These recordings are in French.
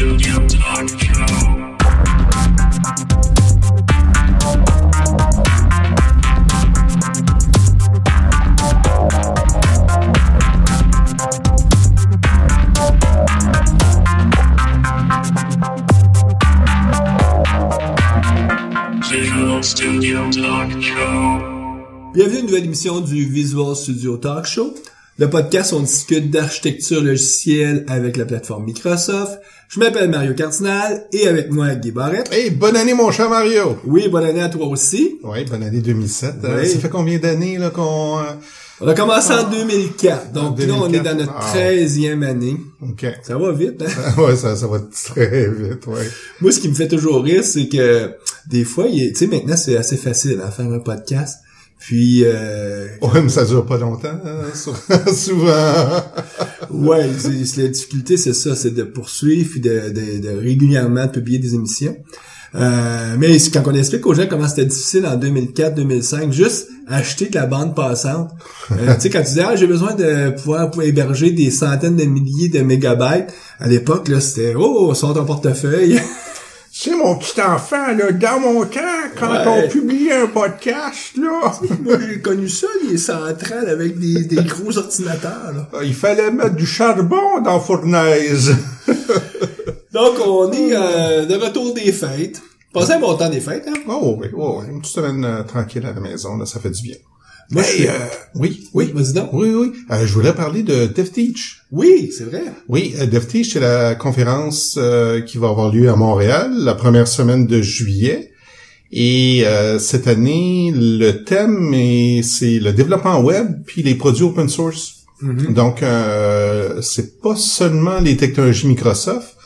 Studio Talk Show. Visual Studio Talk Show. Bienvenue à une nouvelle émission du Visual Studio Talk Show. Le podcast, on discute d'architecture logicielle avec la plateforme Microsoft. Je m'appelle Mario Cardinal et avec moi Guy Barrette. Hey, bonne année mon cher Mario! Oui, bonne année à toi aussi. Oui, bonne année 2007. Oui. Ça fait combien d'années là qu'on... On a commencé en 2004, donc là on est dans notre 13e année. OK. Ça va vite, hein? Ouais, ça va très vite, ouais. Moi, ce qui me fait toujours rire, c'est que des fois, tu sais, maintenant c'est assez facile à faire un podcast. Puis Ouais, mais ça dure pas longtemps, souvent. ouais, la difficulté, c'est ça, c'est de poursuivre puis de régulièrement publier des émissions. Mais quand on explique aux gens comment c'était difficile en 2004-2005, juste acheter de la bande passante. Tu sais, quand tu dis j'ai besoin de pouvoir héberger des centaines de milliers de mégabytes, à l'époque, là, c'était sort ton portefeuille. Tu sais, mon petit enfant, là, dans mon temps, quand on publiait un podcast, là... Moi, j'ai connu ça, les centrales avec des gros ordinateurs, là. Il fallait mettre du charbon dans la fournaise. Donc, on est de retour des fêtes. Passez un bon temps des fêtes, hein? Oh oui. Une petite semaine tranquille à la maison, là, ça fait du bien. Moi, Oui. vas-y donc. Oui. Je voulais parler de DevTeach. Oui, c'est vrai. Oui, DevTeach, c'est la conférence qui va avoir lieu à Montréal la première semaine de juillet. Et cette année, le thème c'est le développement web puis les produits open source. Mm-hmm. Donc, c'est pas seulement les technologies Microsoft.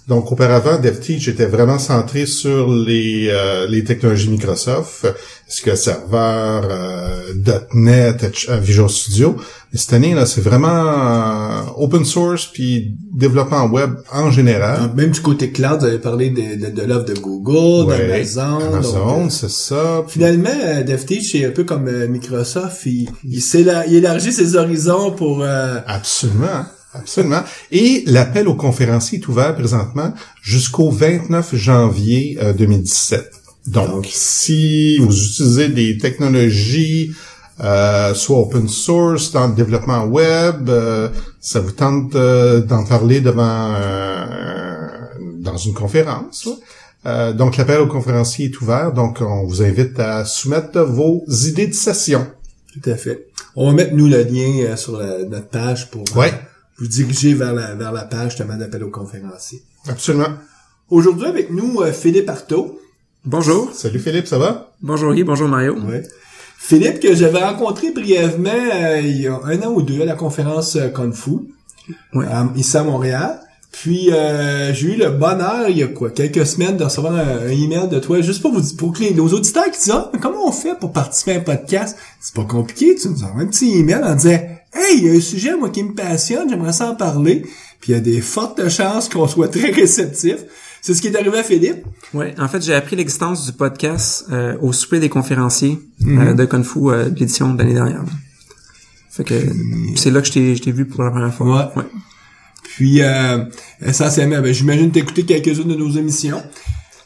Donc, auparavant, DevTeach était vraiment centré sur les technologies Microsoft, SQL Server, .NET, Visual Studio. Mais cette année, là, c'est vraiment open source puis développement web en général. Même du côté cloud, vous avez parlé de l'offre de Google, d'Amazon. Amazon, c'est ça. Finalement, DevTeach, c'est un peu comme Microsoft. Il élargit ses horizons pour... Absolument. Et l'appel aux conférenciers est ouvert présentement jusqu'au 29 janvier 2017. Donc, si vous utilisez des technologies, soit open source, dans le développement web, ça vous tente d'en parler dans une conférence. Donc, l'appel aux conférenciers est ouvert. Donc, on vous invite à soumettre vos idées de session. Tout à fait. On va mettre, nous, le lien sur notre page pour... vous diriger vers la page justement d'appel aux conférenciers. Absolument. Aujourd'hui avec nous, Philippe Artaud. Bonjour. Salut Philippe, ça va? Bonjour Guy, bonjour Mario. Ouais. Philippe que j'avais rencontré brièvement il y a 1 an ou 2 à la conférence Kung Fu, ici à Montréal. Puis j'ai eu le bonheur il y a quelques semaines de recevoir un email de toi juste pour que nos auditeurs qui disent mais comment on fait pour participer à un podcast? C'est pas compliqué, tu nous envoies un petit email en disant hey, il y a un sujet moi qui me passionne, j'aimerais ça en parler. Puis il y a des fortes chances qu'on soit très réceptif. C'est ce qui est arrivé à Philippe. Ouais, en fait, j'ai appris l'existence du podcast au souper des conférenciers de Kung Fu de l'édition de l'année dernière. Fait que c'est là que je t'ai vu pour la première fois. Ouais. Puis essentiellement, j'imagine t'as écouté quelques-unes de nos émissions.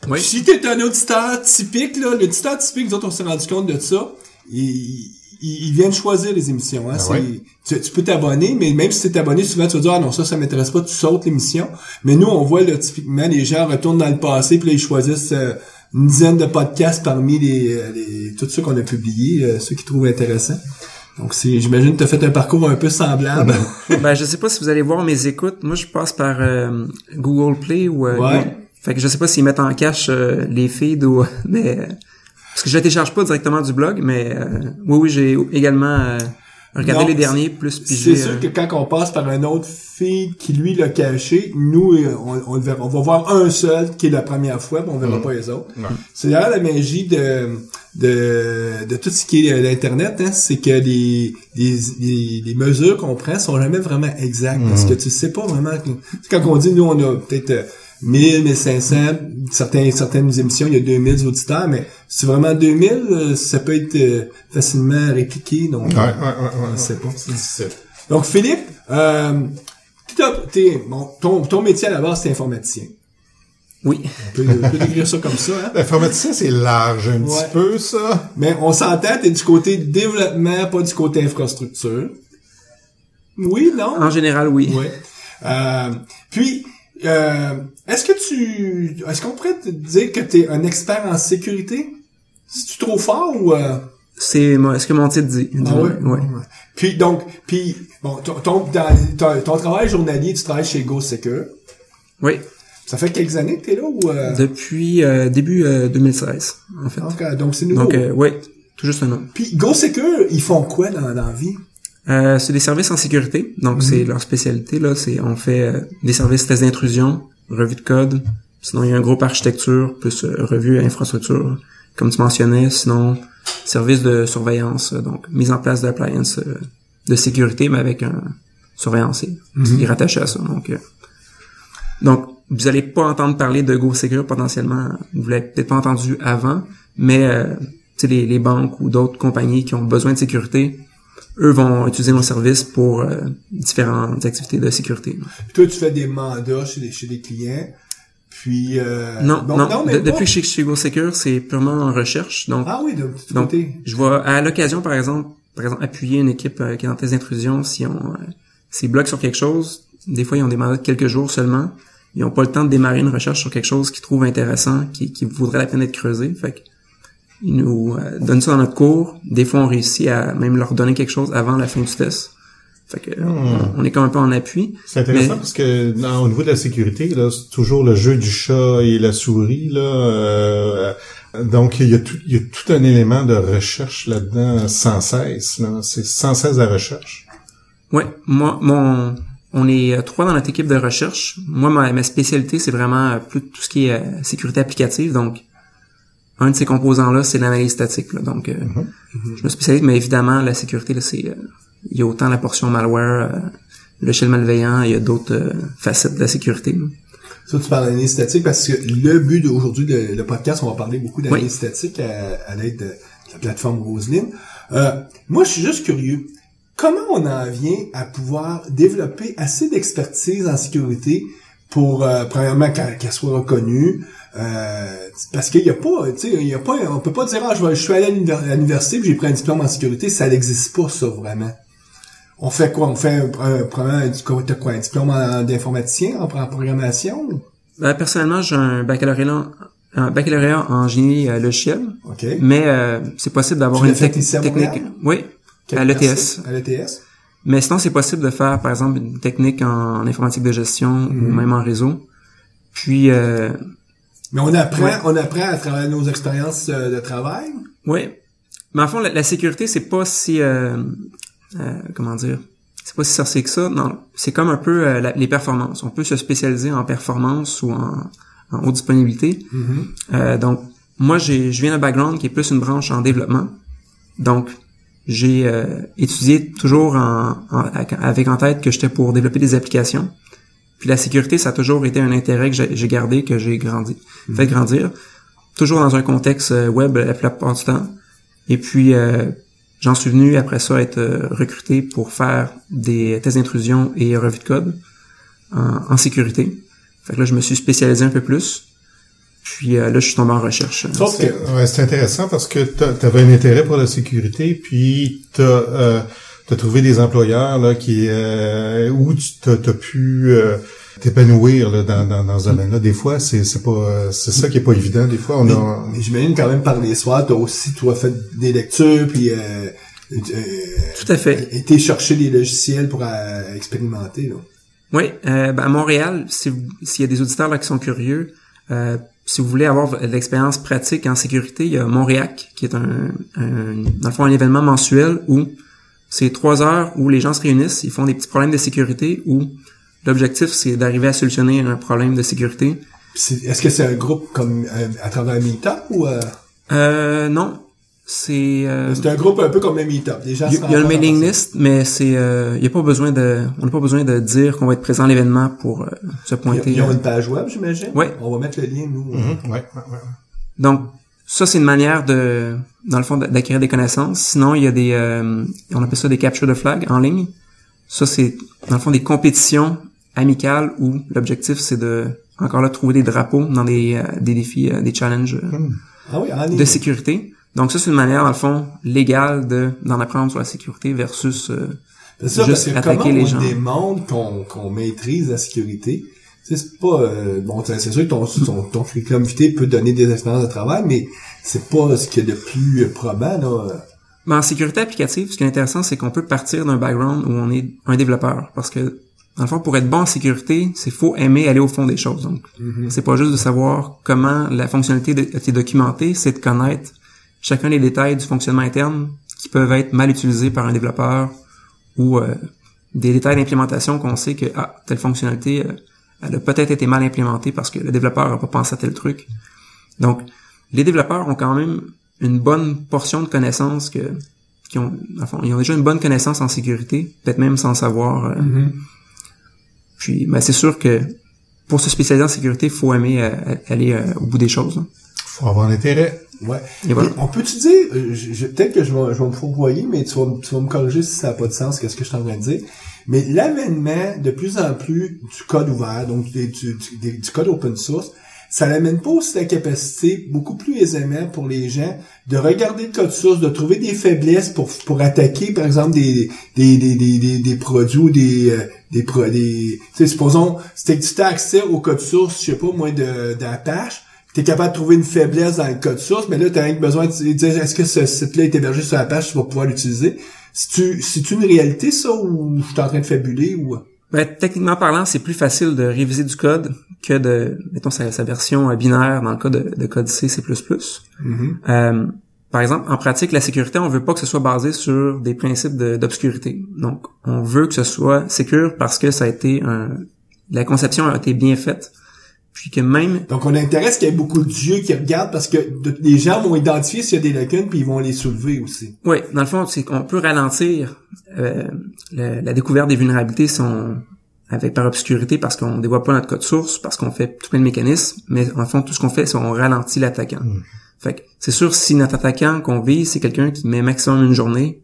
Oui. Puis, si t'es un auditeur typique, là, l'auditeur typique, nous autres, on s'est rendu compte de ça. Ils viennent choisir les émissions. Hein. Tu peux t'abonner, mais même si t'es abonné, souvent tu vas dire non, ça m'intéresse pas, tu sautes l'émission. Mais nous, on voit là, typiquement, les gens retournent dans le passé, puis là, ils choisissent une dizaine de podcasts parmi tous ceux qu'on a publiés, ceux qu'ils trouvent intéressants. Donc j'imagine que tu as fait un parcours un peu semblable. Je sais pas si vous allez voir mes écoutes. Moi, je passe par Google Play ou fait que je sais pas s'ils mettent en cache les feeds ou mais parce que je les télécharge pas directement du blog, mais oui, j'ai également regardé les derniers plus pigé. C'est sûr que quand on passe par un autre feed qui lui l'a caché, nous on le verra. On va voir un seul qui est la première fois, mais on verra pas les autres. C'est d'ailleurs la magie de tout ce qui est l'internet, hein, c'est que les mesures qu'on prend sont jamais vraiment exactes parce que tu sais pas vraiment quand on dit nous on a peut-être 1000, 1500, certaines émissions, il y a 2000 auditeurs, mais c'est vraiment 2000, ça peut être facilement répliqué, donc on sait pas. C'est difficile. Donc Philippe, ton métier à la base, c'est informaticien. Oui. On peut décrire ça comme ça, hein? L'informaticien, c'est large un petit Ouais. peu, ça. Mais on s'entend, t'es du côté développement, pas du côté infrastructure. Oui, non? En général, oui. Oui. Puis, est-ce qu'on pourrait te dire que t'es un expert en sécurité? C'est-tu trop fort ou... C'est ce que mon titre dit. Ah ouais? Ouais. Puis bon, ton travail journalier, tu travailles chez GoSecure. Oui. Ça fait quelques années que t'es là ou... Depuis début 2016, en fait. Donc c'est nouveau. Donc, oui, tout juste un an. Puis GoSecure, ils font quoi dans la vie? C'est des services en sécurité. Donc, c'est leur spécialité, là. On fait des services tests d'intrusion, revue de code. Sinon, il y a un groupe architecture, plus revue infrastructure, comme tu mentionnais. Sinon, service de surveillance, donc mise en place d'appliances de sécurité, mais avec un surveillance qui est rattaché à ça. Donc, vous allez pas entendre parler de GoSecure potentiellement. Vous l'avez peut-être pas entendu avant, mais les banques ou d'autres compagnies qui ont besoin de sécurité, eux vont utiliser nos services pour différentes activités de sécurité. Puis toi, tu fais des mandats chez des clients. Puis non. mais Depuis que je suis chez GoSecure, c'est purement en recherche. Donc, donc je vais à l'occasion, par exemple, appuyer une équipe qui est en test d'intrusion s'ils bloquent sur quelque chose. Des fois, ils ont des mandats de quelques jours seulement. Ils n'ont pas le temps de démarrer une recherche sur quelque chose qu'ils trouvent intéressant, qui vaudrait la peine d'être creusé. Fait que ils nous donnent ça dans notre cours. Des fois, on réussit à même leur donner quelque chose avant la fin du test. Fait que on est comme un peu en appui. C'est intéressant parce que au niveau de la sécurité, là, c'est toujours le jeu du chat et la souris, là. Donc il y a tout un élément de recherche là-dedans sans cesse. Là. C'est sans cesse la recherche. Ouais, on est 3 dans notre équipe de recherche. Moi, ma spécialité, c'est vraiment plus tout ce qui est sécurité applicative. Donc, un de ces composants-là, c'est l'analyse statique. Là. Donc, je me spécialise, mais évidemment, la sécurité, là, il y a autant la portion malware, le shell malveillant, il y a d'autres facettes de la sécurité. Là. Ça, tu parles d'analyse statique parce que le but d'aujourd'hui, le podcast, on va parler beaucoup d'analyse statique à l'aide de la plateforme Roseline. Moi, je suis juste curieux. Comment on en vient à pouvoir développer assez d'expertise en sécurité pour, premièrement, qu'elle soit reconnue, parce qu'il y a pas, tu sais, on peut pas dire, je suis allé à l'université puis j'ai pris un diplôme en sécurité, ça n'existe pas, ça, vraiment. On fait quoi? On fait t'as quoi, un diplôme d'informaticien en programmation? Personnellement, j'ai un baccalauréat en génie logiciel. OK. Mais c'est possible d'avoir une technique. Oui. À l'ETS. À l'ETS. Mais sinon, c'est possible de faire, par exemple, une technique en informatique de gestion ou même en réseau. Puis... mais on apprend à travers nos expériences de travail. Oui. Mais en fond, la sécurité, c'est pas si... comment dire? C'est pas si sorcier que ça. Non, c'est comme un peu les performances. On peut se spécialiser en performance ou en haute disponibilité. Donc, moi, je viens d'un background qui est plus une branche en développement. Donc... J'ai étudié toujours avec en tête que j'étais pour développer des applications. Puis la sécurité, ça a toujours été un intérêt que j'ai gardé, que j'ai fait grandir. Toujours dans un contexte web la plupart du temps. Et puis, j'en suis venu après ça être recruté pour faire des tests d'intrusion et revues de code en sécurité. Fait que là, je me suis spécialisé un peu plus. Puis là, je suis tombé en recherche. C'est intéressant parce que t'avais un intérêt pour la sécurité, puis t'as trouvé des employeurs là où t'as pu t'épanouir là, dans ce domaine-là. Des fois, c'est ça qui est pas évident. Des fois, mais j'imagine quand même par les soirs, t'as aussi fait des lectures, puis tout à fait. Été chercher des logiciels pour expérimenter. Là. Oui, à Montréal, s'il y a des auditeurs là qui sont curieux. Si vous voulez avoir de l'expérience pratique en sécurité, il y a Monréac, qui est dans le fond, un événement mensuel où c'est 3 heures où les gens se réunissent, ils font des petits problèmes de sécurité où l'objectif, c'est d'arriver à solutionner un problème de sécurité. Est-ce que c'est un groupe comme à travers un meet-up ou... Non. C'est un groupe un peu comme un meet-up. Il y a le mailing list, mais on n'a pas besoin de dire qu'on va être présent à l'événement pour se pointer. Ils ont une page web, j'imagine? Oui. On va mettre le lien, nous. Ouais. Donc, ça, c'est une manière dans le fond, d'acquérir des connaissances. Sinon, il y a on appelle ça des capture the flag en ligne. Ça, c'est, dans le fond, des compétitions amicales où l'objectif, c'est encore là trouver des drapeaux dans des défis, des challenges de sécurité. Donc ça, c'est une manière, dans le fond, légale d'en apprendre sur la sécurité versus c'est ça, juste parce que attaquer les gens. Comment on démontre qu'on maîtrise la sécurité? Tu sais, c'est pas bon, c'est sûr que ton curriculum vitae peut donner des expériences de travail, mais c'est pas ce qu'il y a de plus probant, là. Mais en sécurité applicative, ce qui est intéressant, c'est qu'on peut partir d'un background où on est un développeur. Parce que, dans le fond, pour être bon en sécurité, c'est faut aimer aller au fond des choses. Donc, c'est pas juste de savoir comment la fonctionnalité a été documentée, c'est de connaître chacun des détails du fonctionnement interne qui peuvent être mal utilisés par un développeur ou des détails d'implémentation qu'on sait que telle fonctionnalité elle a peut-être été mal implémentée parce que le développeur n'a pas pensé à tel truc. Donc, les développeurs ont quand même une bonne portion de connaissances ils ont déjà une bonne connaissance en sécurité, peut-être même sans savoir. Puis, c'est sûr que pour se spécialiser en sécurité, il faut aimer aller au bout des choses. Hein. Faut avoir l'intérêt. Ouais. Et voilà. On peut-tu dire, peut-être que je vais me fourvoyer, mais tu vas me corriger si ça n'a pas de sens, qu'est-ce que je suis en train de dire. Mais l'avènement de plus en plus du code ouvert, donc du code open source, ça n'amène pas aussi la capacité beaucoup plus aisément pour les gens de regarder le code source, de trouver des faiblesses pour attaquer, par exemple, des produits ou tu sais, supposons, si tu as accès au code source, je sais pas, moi, d'Apache, t'es capable de trouver une faiblesse dans le code source, mais là, t'as rien que besoin de dire, est-ce que ce site-là est hébergé sur Apache, tu vas pouvoir l'utiliser. C'est une réalité, ça, ou je suis en train de fabuler, ou? Techniquement parlant, c'est plus facile de réviser du code que mettons, sa version binaire dans le cas de code C, C++. Par exemple, en pratique, la sécurité, on veut pas que ce soit basé sur des principes d'obscurité. Donc, on veut que ce soit sécure parce que ça a été la conception a été bien faite. Puis que même... Donc, on intéresse qu'il y ait beaucoup de yeux qui regardent parce que les gens vont identifier s'il y a des lacunes puis ils vont les soulever aussi. Oui, dans le fond, c'est qu'on peut ralentir la découverte des vulnérabilités par obscurité parce qu'on dévoile pas notre code source, parce qu'on fait tout plein de mécanismes, mais en fond, tout ce qu'on fait, c'est qu'on ralentit l'attaquant. Fait que c'est sûr, si notre attaquant qu'on vise, c'est quelqu'un qui met maximum une journée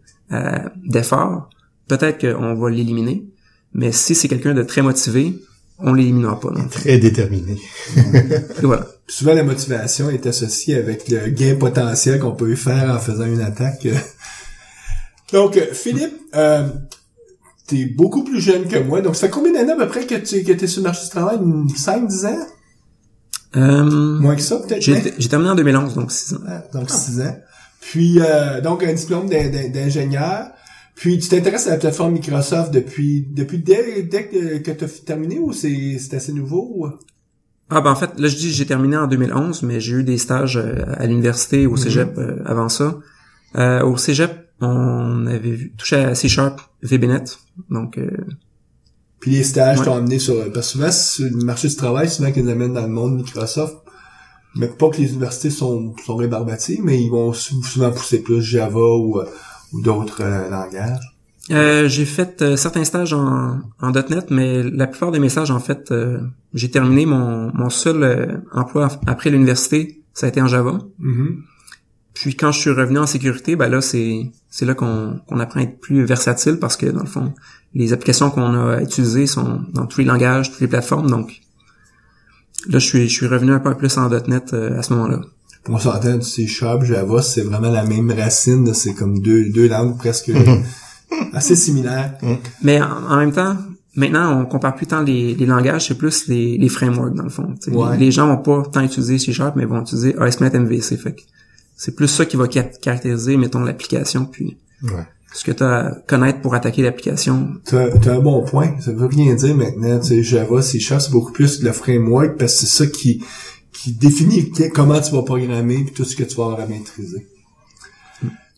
d'effort, peut-être qu'on va l'éliminer, mais si c'est quelqu'un de très motivé, on l'éliminera pas. Donc. Très déterminé. Et voilà. Souvent, la motivation est associée avec le gain potentiel qu'on peut faire en faisant une attaque. Donc, Philippe, t'es beaucoup plus jeune que moi. Donc, ça fait combien d'années à peu près que t'es sur le marché du travail? 5-10 ans? Moins que ça, peut-être? J'ai terminé en 2011, donc 6 ans. Donc, 6 ans. Puis, donc, un diplôme d'ingénieur. Puis, tu t'intéresses à la plateforme Microsoft depuis dès que tu as terminé ou c'est assez nouveau? Ou? En fait, là, je dis j'ai terminé en 2011, mais j'ai eu des stages à l'université, au cégep avant ça. Au cégep, on avait touché à C#, VBNet, donc... Puis les stages t'ont amené sur... Parce que souvent, sur le marché du travail, souvent qu'ils amènent dans le monde Microsoft, mais pas que les universités sont rébarbaties, mais ils vont souvent pousser plus Java ou d'autres langages. J'ai fait certains stages en .NET, mais la plupart de mes stages, en fait, j'ai terminé mon seul emploi après l'université, ça a été en Java. Puis quand je suis revenu en sécurité, là c'est là qu'on apprend à être plus versatile parce que dans le fond, les applications qu'on a utilisées sont dans tous les langages, toutes les plateformes. Donc là, je suis revenu un peu plus en .NET à ce moment-là. On s'entend, C#, Java, c'est vraiment la même racine, c'est comme deux langues presque assez similaires. Mais en même temps, maintenant, on compare plus tant les langages, c'est plus les frameworks, dans le fond. Les gens vont pas tant utiliser C#, mais vont utiliser ASP.NET MVC. Fait que c'est plus ça qui va caractériser, mettons, l'application, puis ce que tu as à connaître pour attaquer l'application. T'as un bon point. Ça veut rien dire maintenant. Tu sais, Java, C#, c'est beaucoup plus le framework parce que c'est ça qui définit comment tu vas programmer et tout ce que tu vas avoir à maîtriser.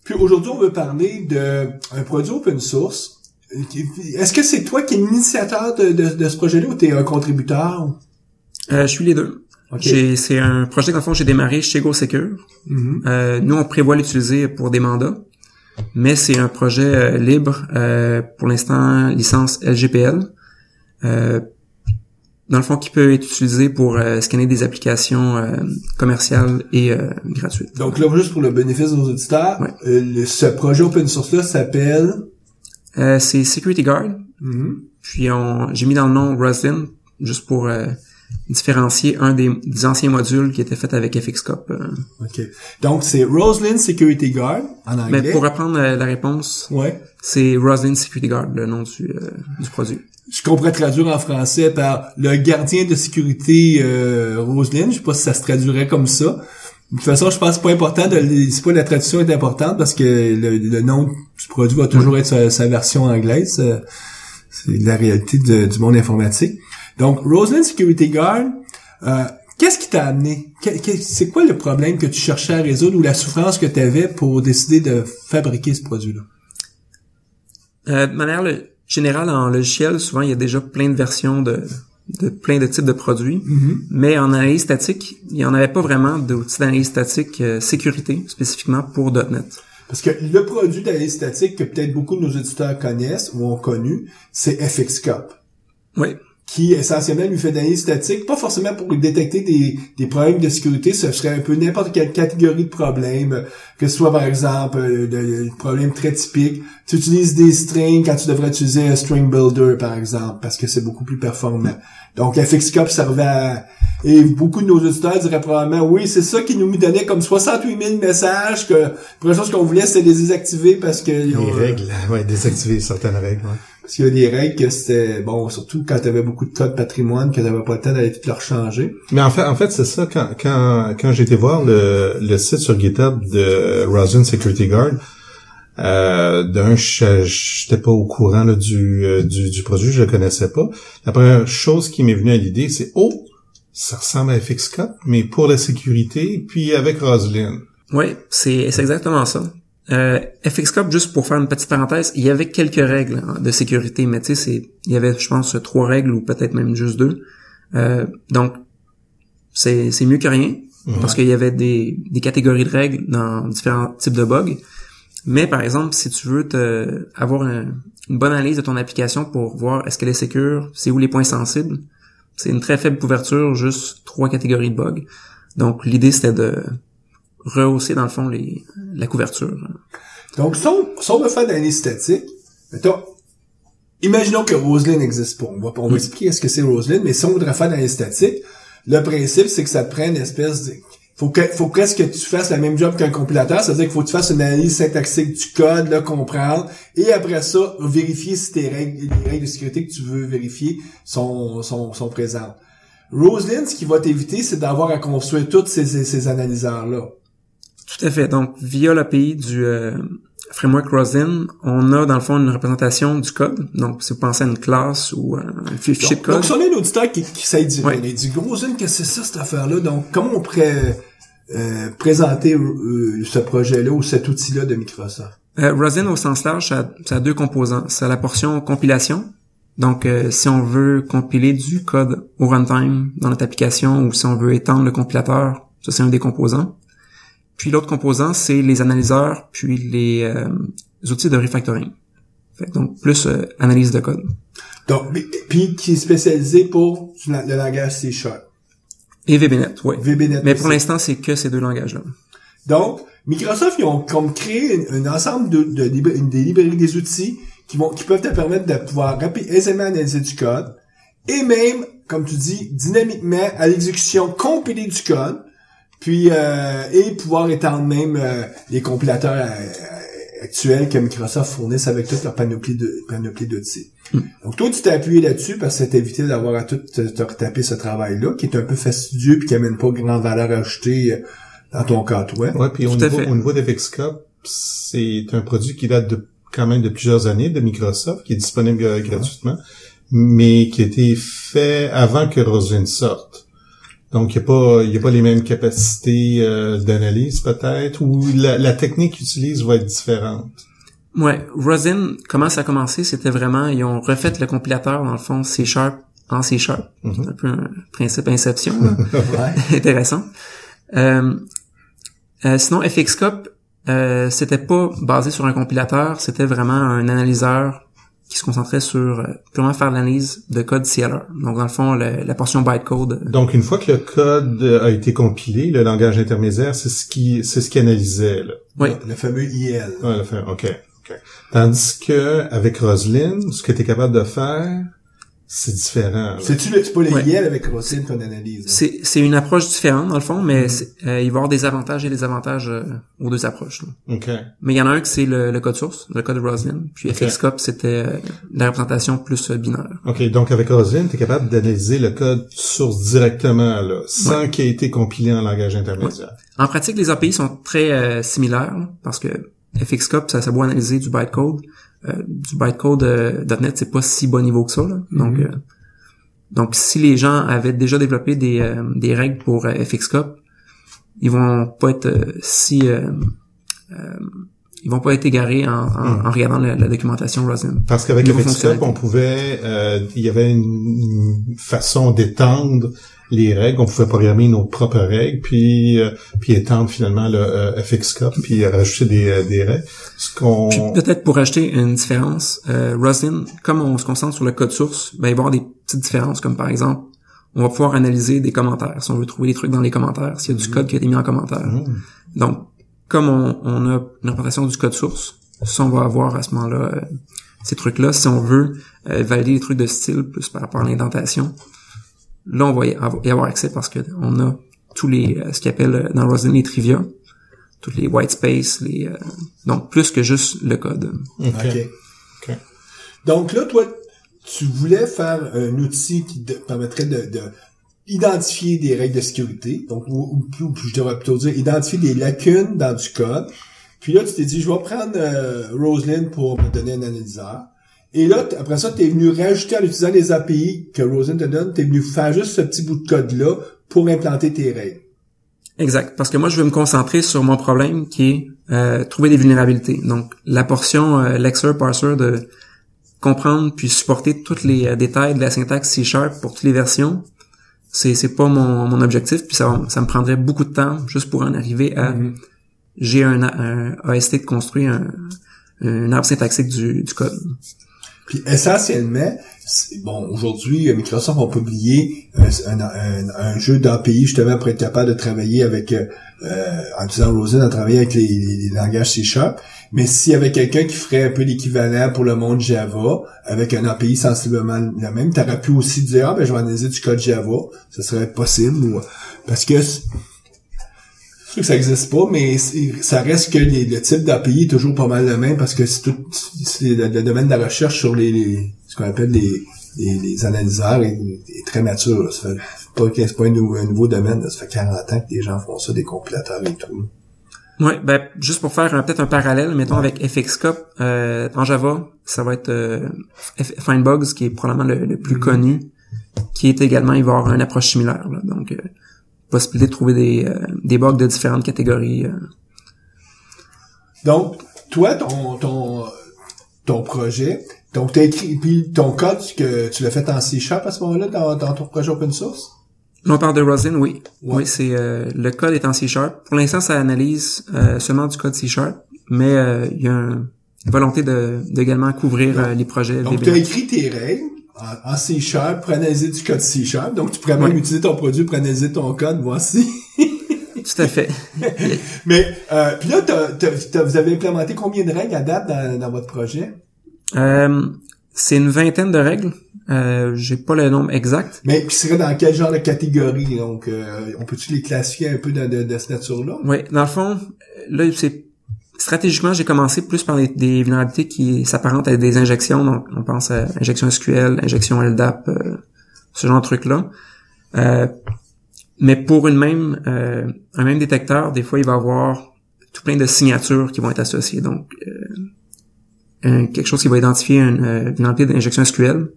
Puis aujourd'hui, on veut parler d'un produit open source. Est-ce que c'est toi qui es l'initiateur de ce projet-là ou t'es un contributeur? Je suis les deux. Okay. C'est un projet dans le fond j'ai démarré chez GoSecure. Nous, on prévoit l'utiliser pour des mandats, mais c'est un projet libre, pour l'instant, licence LGPL. Dans le fond, qui peut être utilisé pour scanner des applications commerciales et gratuites. Donc là, juste pour le bénéfice de nos auditeurs, ce projet open source-là s'appelle... c'est Security Guard. Puis j'ai mis dans le nom Roslyn, juste pour différencier un des anciens modules qui étaient faits avec FXCOP. OK. Donc, c'est Roslyn Security Guard, en anglais. Mais pour reprendre la réponse, c'est Roslyn Security Guard, le nom du produit. Je comprends traduire en français par le gardien de sécurité Roslyn. Je sais pas si ça se traduirait comme ça. De toute façon, je pense que c'est pas important c'est pas la traduction est importante parce que le nom du produit va toujours être sa version anglaise. C'est la réalité du monde informatique. Donc, Roslyn Security Guard, qu'est-ce qui t'a amené? C'est quoi le problème que tu cherchais à résoudre ou la souffrance que tu avais pour décider de fabriquer ce produit-là? De manière générale, en logiciel, souvent, il y a déjà plein de versions de plein de types de produits, mais en analyse statique, il n'y en avait pas vraiment d'outils d'analyse statique sécurité, spécifiquement pour .NET. Parce que le produit d'analyse statique que peut-être beaucoup de nos éditeurs connaissent ou ont connu, c'est FXCOP. Oui. Qui essentiellement lui fait d'analyse statique, pas forcément pour détecter des problèmes de sécurité, ce serait un peu n'importe quelle catégorie de problèmes, que ce soit par exemple des problèmes très typiques. Tu utilises des strings quand tu devrais utiliser un string builder par exemple, parce que c'est beaucoup plus performant. Donc FXCOP servait à... Et beaucoup de nos auditeurs diraient probablement, oui, c'est ça qui nous donnait comme 68 000 messages que la première chose qu'on voulait, c'était les désactiver parce que... Les règles, désactiver certaines règles, Parce qu'il y a des règles que c'était, bon, surtout quand t'avais beaucoup de codes patrimoine, que t'avais pas le temps d'aller tout leur changer. Mais en fait, c'est ça, quand j'ai été voir le site sur GitHub de Roslyn Security Guard, j'étais pas au courant, là, du produit, je le connaissais pas. La première chose qui m'est venue à l'idée, c'est, ça ressemble à FXCOP, mais pour la sécurité, puis avec Roslyn. Oui, c'est exactement ça. FXCOP, juste pour faire une petite parenthèse, il y avait quelques règles de sécurité, mais tu sais, il y avait, je pense, 3 règles ou peut-être même juste 2. Donc, c'est mieux que rien, parce qu'il y avait des catégories de règles dans différents types de bugs. Mais par exemple, si tu veux avoir une bonne analyse de ton application pour voir est-ce qu'elle est sécure, c'est où les points sensibles, c'est une très faible couverture, juste 3 catégories de bugs. Donc, l'idée, c'était de rehausser, dans le fond, la couverture. Donc, si on veut faire d'analyse statique, mettons, imaginons que Roslyn n'existe pas. On va expliquer ce que c'est Roslyn, mais si on voudrait faire d'analyse statique, le principe, c'est que ça te prenne une espèce de... Faut presque que tu fasses le même job qu'un compilateur, c'est-à-dire qu'il faut que tu fasses une analyse syntaxique du code, le comprendre, et après ça, vérifier si les règles de sécurité que tu veux vérifier sont présentes. Roslyn, ce qui va t'éviter, c'est d'avoir à construire tous ces analyseurs-là. Tout à fait. Donc, via l'API du framework Roslyn, on a dans le fond une représentation du code. Donc, si vous pensez à une classe ou un fichier de code. Donc, si on a un auditeur qui sait dire, il dit Roslyn, qu'est-ce que c'est ça, cette affaire-là? Donc, comment on pourrait présenter ce projet-là ou cet outil-là de Microsoft? Roslyn, au sens large, ça a 2 composants. C'est la portion compilation. Donc, si on veut compiler du code au runtime dans notre application ou si on veut étendre le compilateur, ça c'est un des composants. Puis l'autre composant, c'est les analyseurs, puis les outils de refactoring. Donc, plus analyse de code. Donc, puis qui est spécialisé pour le langage C#. Et VBNet, oui. VBNet. Mais pour l'instant, c'est que ces 2 langages-là. Donc, Microsoft, ils ont comme créé un ensemble des librairies des outils qui peuvent te permettre de pouvoir aisément analyser du code et même, comme tu dis, dynamiquement à l'exécution compiler du code. Puis et pouvoir étendre même les compilateurs actuels que Microsoft fournissent avec toute leur panoplie d'outils. Donc toi, tu t'es appuyé là-dessus parce que ça t'évitait d'avoir à tout te retaper ce travail-là, qui est un peu fastidieux puis qui amène pas grande valeur ajoutée dans ton cas, toi. Ouais, puis au niveau d'FXCOP, c'est un produit qui date quand même de plusieurs années de Microsoft, qui est disponible gratuitement, mais qui a été fait avant que Roslyn sorte. Donc, il y a pas les mêmes capacités d'analyse, peut-être, ou la technique qu'ils utilisent va être différente. Ouais. Roslyn, comment ça a commencé, c'était vraiment, ils ont refait le compilateur, dans le fond, C# en C#. C'est un peu un principe Inception, là. Intéressant. Sinon, FXCOP, c'était pas basé sur un compilateur, c'était vraiment un analyseur qui se concentrait sur purement faire l'analyse de code CLR. Donc, dans le fond, la portion bytecode. Donc, une fois que le code a été compilé, le langage intermédiaire, c'est ce qui analysait, là. Oui. Le fameux IL. Ouais, OK. Tandis que, avec Roslyn, ce que tu es capable de faire, c'est différent. Là. C'est pas le YEL avec Roslyn qu'on analyse. C'est une approche différente dans le fond, mais il va y avoir des avantages et des avantages aux deux approches. Là. OK. Mais il y en a un que c'est le code source, le code Roslyn, puis FXCOP c'était la représentation plus binaire. OK, donc avec Roslyn, tu es capable d'analyser le code source directement là, sans qu'il ait été compilé en langage intermédiaire. Ouais. En pratique, les API sont très similaires là, parce que FXCOP ça doit analyser du bytecode. Du bytecode .NET, c'est pas si bon niveau que ça. Là. Donc si les gens avaient déjà développé des règles pour FXCOP, ils vont pas être ils vont pas être égarés en regardant la documentation Roslyn. Parce qu'avec FXCOP, on pouvait il y avait une façon d'étendre les règles, on pouvait programmer nos propres règles, puis étendre finalement le FXCOP, puis rajouter des règles. Puis peut-être pour ajouter une différence, Roslyn, comme on se concentre sur le code source, ben il va y avoir des petites différences, comme par exemple, on va pouvoir analyser des commentaires, si on veut trouver des trucs dans les commentaires, s'il y a du code qui a été mis en commentaire. Donc, comme on a une représentation du code source, ça on va avoir à ce moment-là ces trucs-là, si on veut valider les trucs de style plus par rapport à l'indentation. Là, on va y avoir accès parce que on a tous les ce qu'ils appellent dans Roslyn les trivia, tous les white space, donc plus que juste le code. OK. Donc là, toi, tu voulais faire un outil qui permettrait de identifier des règles de sécurité, donc ou je devrais plutôt dire identifier des lacunes dans du code. Puis là, tu t'es dit, je vais prendre Roslyn pour me donner un analyseur. Et là, après ça, t'es venu rajouter en utilisant les API que Roslyn te donne, t'es venu faire juste ce petit bout de code-là pour implanter tes règles. Exact. Parce que moi, je veux me concentrer sur mon problème qui est trouver des vulnérabilités. Donc, la portion Lexer, parser de comprendre puis supporter tous les détails de la syntaxe C# pour toutes les versions, c'est pas mon objectif. Puis ça me prendrait beaucoup de temps juste pour en arriver à... J'ai un AST de construire un arbre syntaxique du code. Puis essentiellement, aujourd'hui, Microsoft a publié un jeu d'API justement pour être capable de travailler avec, en utilisant Roslyn, à travailler avec les langages C#. Mais s'il y avait quelqu'un qui ferait un peu l'équivalent pour le monde Java, avec un API sensiblement le même, t'aurais pu aussi dire, je vais analyser du code Java. Ça serait possible, parce que c'est sûr que ça existe pas, mais ça reste que le type d'API est toujours pas mal le même parce que c'est le domaine de la recherche sur ce qu'on appelle les analyseurs est très mature. Là. Ça fait c'est pas un nouveau domaine. Là. Ça fait 40 ans que des gens font ça, des compilateurs et tout. Oui, juste pour faire peut-être un parallèle, mettons avec FXCOP, en Java, ça va être Findbugs qui est probablement le plus connu, qui est également, il va avoir une approche similaire. Là. Donc possibilité de trouver des bugs de différentes catégories. Donc, toi, ton projet, donc t'as écrit, puis ton code que tu l'as fait en C# à ce moment-là dans ton projet open source? Là, on parle de Roslyn, oui. Ouais. Oui, c'est le code est en C#. Pour l'instant, ça analyse seulement du code C#, mais il y a une volonté de également couvrir les projets. Donc, tu as écrit tes règles en C# pour analyser du code C#. Donc, tu pourrais même utiliser ton produit pour analyser ton code, voici. Tout à fait. Mais, puis là, vous avez implémenté combien de règles à date dans votre projet? C'est une vingtaine de règles. J'ai pas le nombre exact. Mais qui serait dans quel genre de catégorie? Donc, on peut-tu les classifier un peu de cette nature-là? Oui, dans le fond, là, stratégiquement, j'ai commencé plus par des vulnérabilités qui s'apparentent à des injections. Donc, on pense à injection SQL, injection LDAP, ce genre de trucs-là. Mais pour un même détecteur, des fois, il va y avoir tout plein de signatures qui vont être associées. Donc, quelque chose qui va identifier une vulnérabilité d'injection SQL.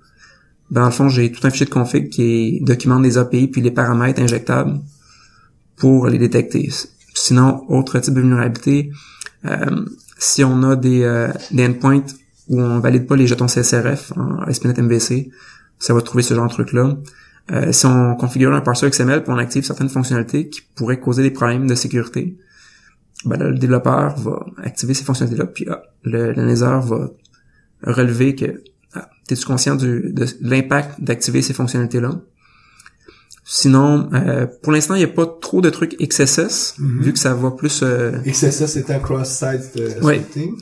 Dans le fond, j'ai tout un fichier de config qui documente les API puis les paramètres injectables pour les détecter. Sinon, autre type de vulnérabilité, si on a des endpoints où on valide pas les jetons CSRF en ASP.NET MVC, ça va trouver ce genre de truc-là. Si on configure un parser XML puis on active certaines fonctionnalités qui pourraient causer des problèmes de sécurité, là, le développeur va activer ces fonctionnalités-là, puis l'analyseur va relever que t'es-tu conscient de l'impact d'activer ces fonctionnalités-là. Sinon, pour l'instant, il n'y a pas trop de trucs XSS, vu que ça va plus... XSS, c'est un cross-site scripting?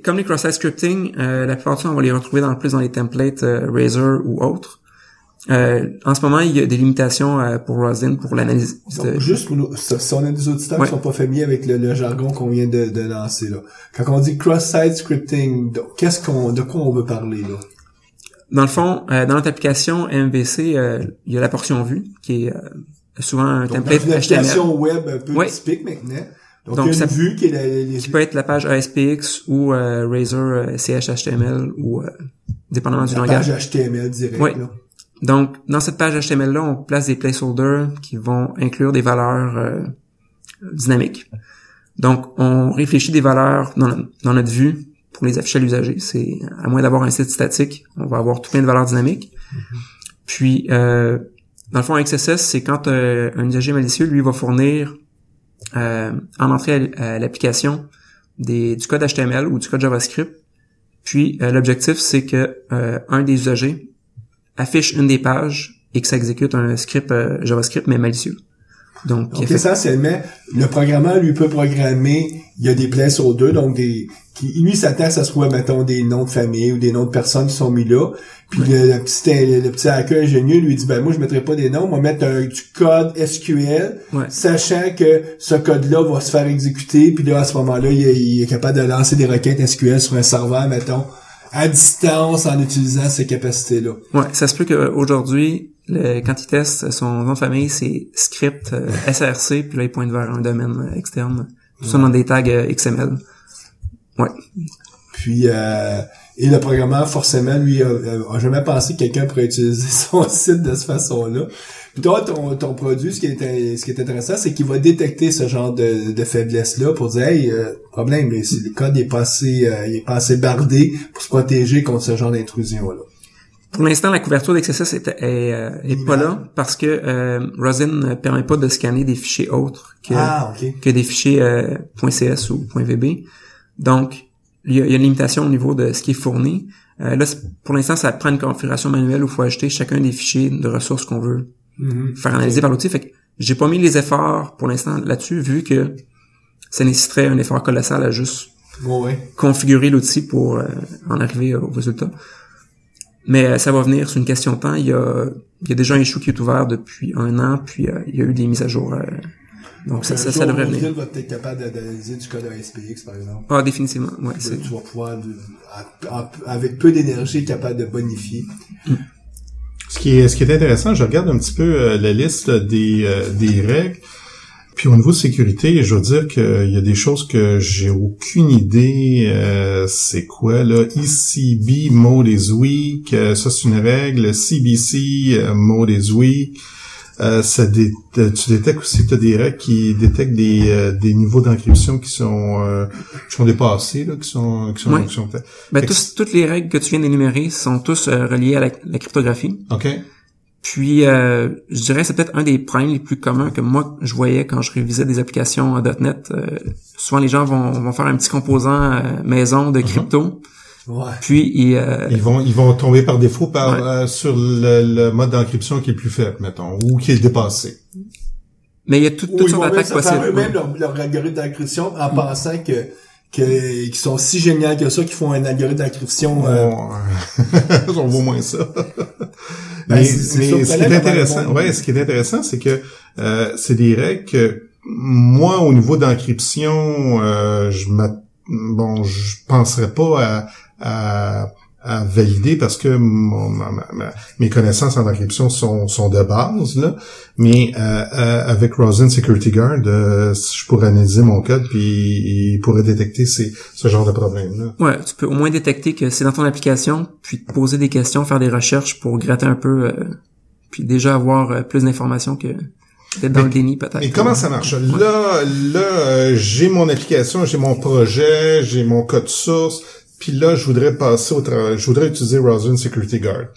Comme les cross-site scripting, la plupart du temps, on va les retrouver plus dans les templates Razor ou autres. En ce moment, il y a des limitations pour Roslyn pour l'analyse. Donc, juste pour nous, si on a des auditeurs qui sont pas familiers avec le jargon qu'on vient de lancer, là. Quand on dit cross-site scripting, de quoi on veut parler, là? Dans le fond, dans notre application MVC, il y a la portion vue, qui est souvent un template HTML. Une application web un peu typique maintenant. Donc il y a une vue qui est qui peut être la page ASPX ou Razor CHTML ou dépendamment du langage. Page HTML direct, là. Donc, dans cette page HTML-là, on place des placeholders qui vont inclure des valeurs dynamiques. Donc, on réfléchit des valeurs dans notre vue pour les afficher à l'usager. C'est à moins d'avoir un site statique, on va avoir tout plein de valeurs dynamiques. Puis, dans le fond, XSS, c'est quand un usager malicieux, lui, va fournir en entrée à l'application du code HTML ou du code JavaScript. Puis, l'objectif, c'est que un des usagers affiche une des pages et que ça exécute un script JavaScript mais malicieux. Donc essentiellement, le programmeur lui peut programmer, il y a des placeholders, donc lui s'attend à ce soit, mettons, des noms de famille ou des noms de personnes qui sont mis là. Puis le petit hacker ingénieux lui dit, moi je mettrai pas des noms, on va mettre du code SQL, sachant que ce code-là va se faire exécuter, puis là à ce moment-là, il est capable de lancer des requêtes SQL sur un serveur, mettons, à distance en utilisant ces capacités-là. Ouais, ça se peut qu'aujourd'hui, quand il teste, son nom de famille, c'est script SRC, puis là, il pointe vers un domaine externe. Tout ça dans des tags XML. Ouais. Puis, et le programmeur, forcément, lui, a jamais pensé que quelqu'un pourrait utiliser son site de cette façon-là. Puis toi, ton produit, ce qui est intéressant, c'est qu'il va détecter ce genre de faiblesse-là pour dire, hey, problème, le code est pas assez bardé pour se protéger contre ce genre d'intrusion-là. Pour l'instant, la couverture d'XSS est pas là parce que Roslyn ne permet pas de scanner des fichiers autres que des fichiers .cs ou .vb. Donc, il y a une limitation au niveau de ce qui est fourni. Là, pour l'instant, ça prend une configuration manuelle où il faut ajouter chacun des fichiers de ressources qu'on veut faire analyser par l'outil. Fait que j'ai pas mis les efforts pour l'instant là-dessus, vu que ça nécessiterait un effort colossal à juste configurer l'outil pour en arriver au résultat. Mais ça va venir, c'est une question de temps. Il y a déjà un issue qui est ouvert depuis 1 an, puis il y a eu des mises à jour. Donc ça devrait venir. Va être capable d'analyser du code ASPX, par exemple. Ah, définitivement, ouais. Tu vas pouvoir, avec peu d'énergie, être capable de bonifier. Ce qui est intéressant, je regarde un petit peu la liste des règles. Puis au niveau de sécurité, je veux dire qu'il y a des choses que j'ai aucune idée c'est quoi là. ECB mode is weak, ça c'est une règle. CBC mode is weak. Tu détectes aussi, t'as des règles qui détectent des niveaux d'encryption qui sont dépassés là, qui sont toutes les règles que tu viens d'énumérer sont tous reliées à la cryptographie. OK. Puis je dirais c'est peut-être un des problèmes les plus communs que moi je voyais quand je révisais des applications .NET. Souvent les gens vont faire un petit composant maison de crypto. Ouais. Puis ils vont tomber par défaut sur le mode d'encryption qui est le plus faible, mettons, ou qui est dépassé. Mais il y a toutes sortes d'attaques possibles. Eux-mêmes leur algorithme d'encryption en pensant qu'ils sont si géniaux que ça qu'ils font un algorithme d'encryption. On vaut moins ça. Mais ce qui est intéressant, c'est que c'est des règles que moi, au niveau d'encryption, je penserais pas à valider parce que mes connaissances en encryption sont de base là, mais avec Roslyn Security Guard, je pourrais analyser mon code puis il pourrait détecter ce genre de problème là. Ouais, tu peux au moins détecter que c'est dans ton application, puis te poser des questions, faire des recherches pour gratter un peu, puis déjà avoir plus d'informations que peut-être dans le déni peut-être. Et comment ça marche? Là, j'ai mon application, j'ai mon projet, j'ai mon code source. Puis là, je voudrais passer je voudrais utiliser Roslyn Security Guard.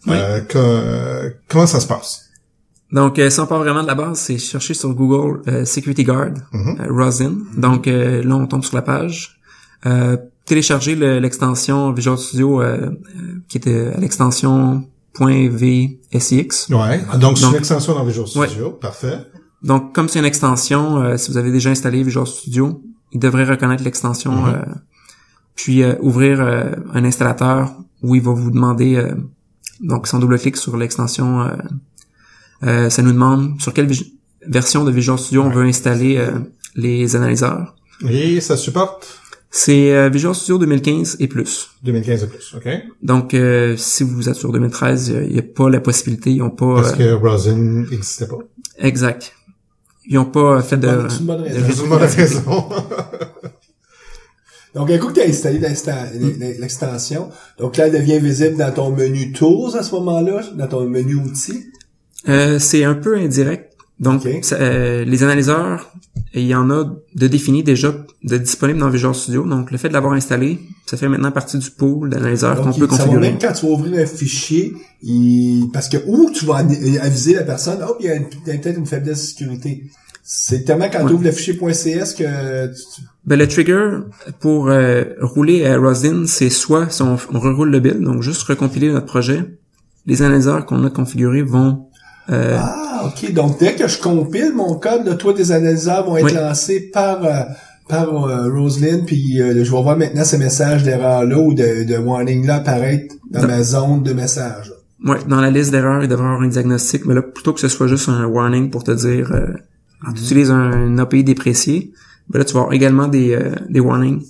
Oui. Comment ça se passe? Donc, si on part vraiment de la base, c'est chercher sur Google Security Guard, Roslyn. Donc, là, on tombe sur la page. Télécharger l'extension Visual Studio qui était à l'extension .vsix. Ouais. Donc, c'est une extension dans Visual Studio. Ouais. Parfait. Donc, comme c'est une extension, si vous avez déjà installé Visual Studio, il devrait reconnaître l'extension puis ouvrir un installateur où il va vous demander Donc, si on double-clique sur l'extension, ça nous demande sur quelle version de Visual Studio on veut installer les analyseurs. Et ça supporte? C'est Visual Studio 2015 et plus. 2015 et plus, OK. Donc, si vous êtes sur 2013, il n'y a pas la possibilité, ils n'ont pas... Parce que Rosin n'existait pas. Exact. Ils n'ont pas fait de... C'est une bonne raison. C'est une bonne raison. Donc, un coup que tu as installé l'extension, donc là, elle devient visible dans ton menu Tools à ce moment-là, dans ton menu Outils. C'est un peu indirect. Donc, Okay. Les analyseurs, il y en a de définis déjà, de disponibles dans Visual Studio. Donc, le fait de l'avoir installé, ça fait maintenant partie du pool d'analyseurs qu'on peut configurer. Même quand tu vas ouvrir un fichier, parce que où tu vas aviser la personne, il y a peut-être une faiblesse de sécurité. C'est tellement quand tu ouvres le fichier .cs que le trigger pour rouler à Roslyn, c'est soit si on reroule le build, donc juste recompiler notre projet, les analyseurs qu'on a configurés vont... OK. Donc, dès que je compile mon code, là, toi, tes analyseurs vont être lancés par Roslyn, puis je vais voir maintenant ce message d'erreur-là ou de warning-là apparaître dans ma zone de message. Ouais, dans la liste d'erreurs, il devrait y avoir un diagnostic, mais là, plutôt que ce soit juste un warning pour te dire quand tu utilises un API déprécié, là, tu vas avoir également des warnings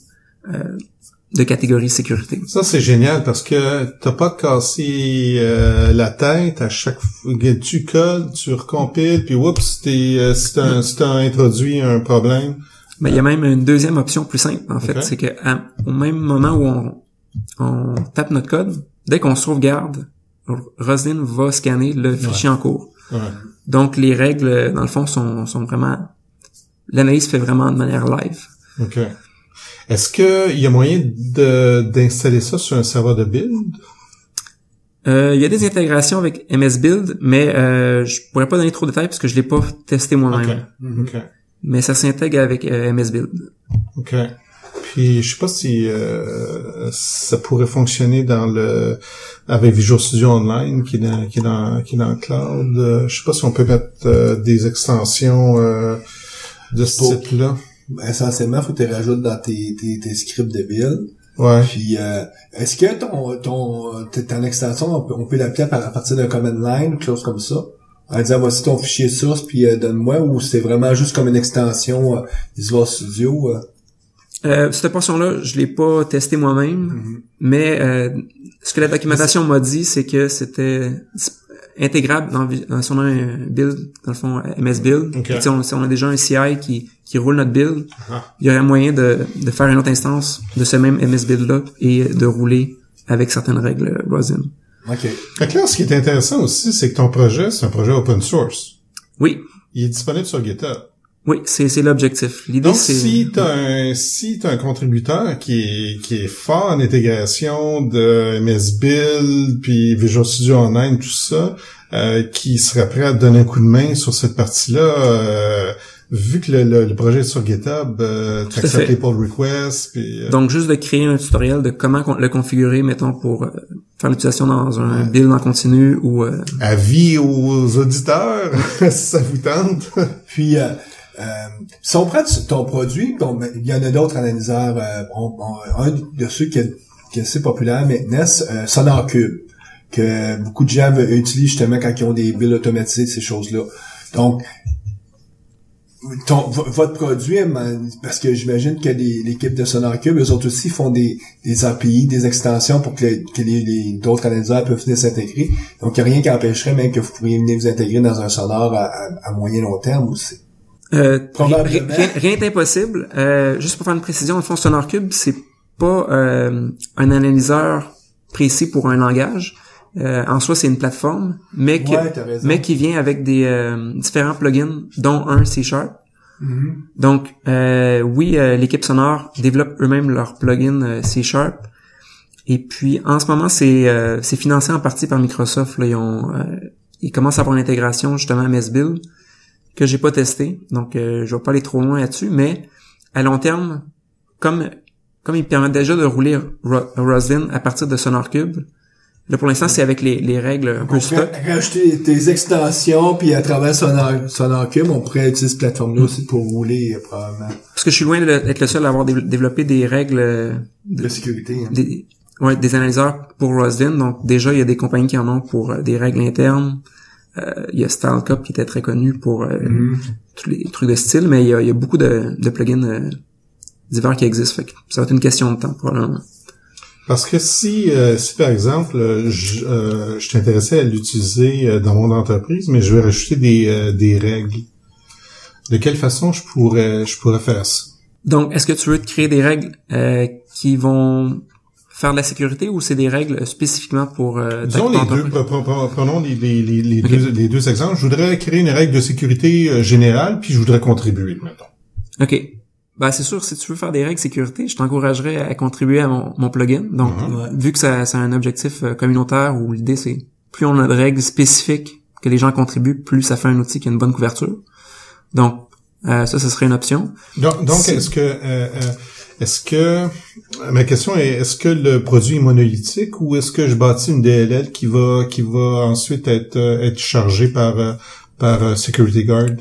de catégorie sécurité. Ça, c'est génial parce que t'as pas cassé la tête à chaque fois que tu codes, tu recompiles, puis oups, si t'as introduit un problème. Il y a même une deuxième option plus simple, en fait. C'est que au même moment où on tape notre code, dès qu'on sauvegarde, Roslyn va scanner le fichier en cours. Ouais. Donc, les règles, dans le fond, sont vraiment... L'analyse se fait vraiment de manière live. OK. Est-ce que il y a moyen d'installer ça sur un serveur de build? Il y a des intégrations avec MS Build, mais je pourrais pas donner trop de détails parce que je l'ai pas testé moi-même. OK. Mais ça s'intègre avec MS Build. OK. Puis je sais pas si ça pourrait fonctionner avec Visual Studio Online qui est dans le cloud. Je sais pas si on peut mettre des extensions de ce type-là. Essentiellement, faut que tu rajoutes dans tes scripts de build. Ouais. Puis est-ce que ton extension, on peut l'appeler à partir d'un command line ou quelque chose comme ça? En disant voici ton fichier source puis donne-moi, ou c'est vraiment juste comme une extension Visual Studio? Cette portion-là, je l'ai pas testé moi-même, mais ce que la documentation m'a dit, c'est que c'était intégrable dans son un build, dans le fond MS Build. Okay. Si on a déjà un CI qui roule notre build, il y aurait moyen de faire une autre instance de ce même MS Build-là et de rouler avec certaines règles Rosin. OK. Fait que là, ce qui est intéressant aussi, c'est que ton projet, c'est un projet open source. Oui. Il est disponible sur GitHub. Oui, c'est l'objectif. L'idée, donc, c'est... si t'as un contributeur qui est fort en intégration de MS Build, puis Visual Studio Online, tout ça, qui serait prêt à te donner un coup de main sur cette partie-là, vu que le projet est sur GitHub, tu acceptes les pull requests, puis... Donc, juste de créer un tutoriel de comment le configurer, mettons, pour faire l'utilisation dans un build en continu ou... Avis aux auditeurs, si ça vous tente. Puis... si on prend ton produit, il y en a d'autres analyseurs, un de ceux qui est assez populaire maintenant, SonarCube, que beaucoup de gens utilisent justement quand ils ont des builds automatisés, ces choses-là. Donc, votre produit, parce que j'imagine que l'équipe de SonarCube, eux autres aussi font des API, des extensions pour que les d'autres analyseurs peuvent venir s'intégrer. Donc, il n'y a rien qui empêcherait même que vous pourriez venir vous intégrer dans un Sonar à moyen long terme aussi. Rien n'est impossible. Juste pour faire une précision, en fond, SonarCube, c'est pas un analyseur précis pour un langage. En soi, c'est une plateforme, mais qui vient avec des différents plugins, dont un C#. Mm-hmm. Donc, oui, l'équipe Sonar développe eux-mêmes leur plugin C#. Et puis, en ce moment, c'est financé en partie par Microsoft. Là, ils commencent à avoir une intégration justement à MS Build que j'ai pas testé, donc je vais pas aller trop loin là-dessus, mais à long terme, comme il permet déjà de rouler Roslyn à partir de SonarCube, là pour l'instant c'est avec les règles un peu stock. Rajouter tes extensions, puis à travers SonarCube, on pourrait utiliser cette plateforme-là aussi pour rouler probablement. Parce que je suis loin d'être le seul à avoir développé des règles de sécurité. Hein. Ouais, des analyseurs pour Roslyn. Donc déjà, il y a des compagnies qui en ont pour des règles internes. Il y a StyleCup qui était très connu pour tous les trucs de style, mais il y a beaucoup de plugins divers qui existent. Fait que ça va être une question de temps probablement. Parce que si par exemple, je t'intéressais à l'utiliser dans mon entreprise, mais je vais rajouter des règles, de quelle façon je pourrais faire ça? Donc, est-ce que tu veux te créer des règles qui vont faire de la sécurité ou c'est des règles spécifiquement pour disons les deux, prenons les deux exemples. Je voudrais créer une règle de sécurité générale, puis je voudrais contribuer, mettons. OK. Ben, c'est sûr, si tu veux faire des règles sécurité, je t'encouragerais à contribuer à mon plugin. Donc, vu que ça a un objectif communautaire où l'idée c'est plus on a de règles spécifiques que les gens contribuent, plus ça fait un outil qui a une bonne couverture. Donc, ça serait une option. Donc est-ce que ma question est que le produit est monolithique ou est-ce que je bâtis une DLL qui va ensuite être chargée par Security Guard?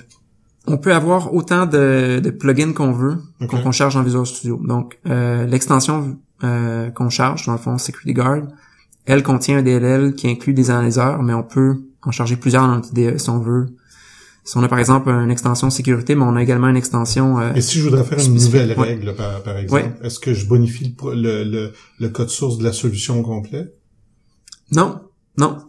On peut avoir autant de plugins qu'on veut, qu'on charge dans Visual Studio. Donc, l'extension qu'on charge, dans le fond, Security Guard, elle contient un DLL qui inclut des analyseurs, mais on peut en charger plusieurs dans notre IDE si on veut. Si on a par exemple une extension sécurité, mais on a également une extension et si je voudrais faire une nouvelle règle, par exemple, est-ce que je bonifie le code source de la solution au complet? Non.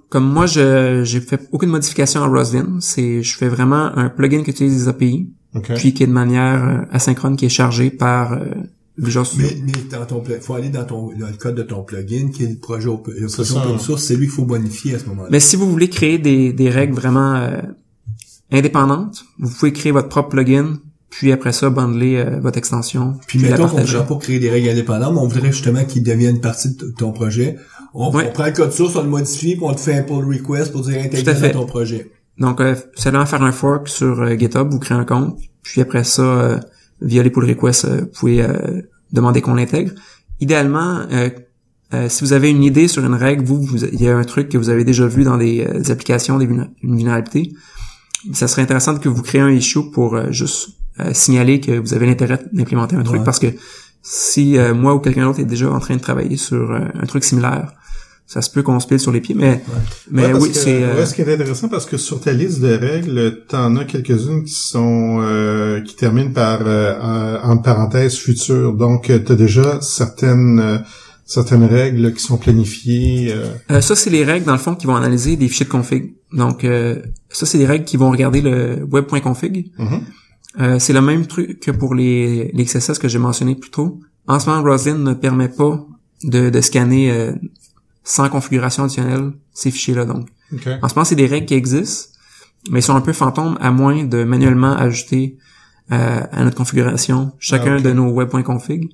Comme moi, j'ai fait aucune modification à Roslyn. Je fais vraiment un plugin qui utilise des API, puis qui est de manière asynchrone, qui est chargé par Visual Studio. Mais faut aller dans le code de ton plugin, qui est le projet open source, c'est lui qu'il faut bonifier à ce moment-là. Mais si vous voulez créer des règles vraiment indépendantes, vous pouvez créer votre propre plugin, puis après ça, bundler votre extension. Puis mettons qu'on ne voudrait pas créer des règles indépendantes, mais on voudrait justement qu'ils deviennent partie de ton projet. On prend le code source, on le modifie, puis on te fait un pull request pour dire intégrer dans ton projet. Donc, seulement faire un fork sur GitHub, vous créez un compte, puis après ça, via les pull requests, vous pouvez demander qu'on l'intègre. Idéalement, si vous avez une idée sur une règle, il y a un truc que vous avez déjà vu dans des applications, une vulnérabilité, ça serait intéressant que vous créez un issue pour juste signaler que vous avez l'intérêt d'implémenter un truc, parce que si moi ou quelqu'un d'autre est déjà en train de travailler sur un truc similaire, ça se peut qu'on se pile sur les pieds, mais oui, c'est... ce qui est intéressant, parce que sur ta liste de règles, t'en as quelques-unes qui terminent par entre parenthèses futur. Donc, t'as déjà certaines règles qui sont planifiées. Ça, c'est les règles, dans le fond, qui vont analyser des fichiers de config. Donc, ça, c'est des règles qui vont regarder le web.config. C'est le même truc que pour les XSS que j'ai mentionné plus tôt. En ce moment, Roslyn ne permet pas de scanner sans configuration additionnelle ces fichiers-là. Donc, en ce moment, c'est des règles qui existent, mais ils sont un peu fantômes, à moins de manuellement ajouter à notre configuration chacun de nos web.config.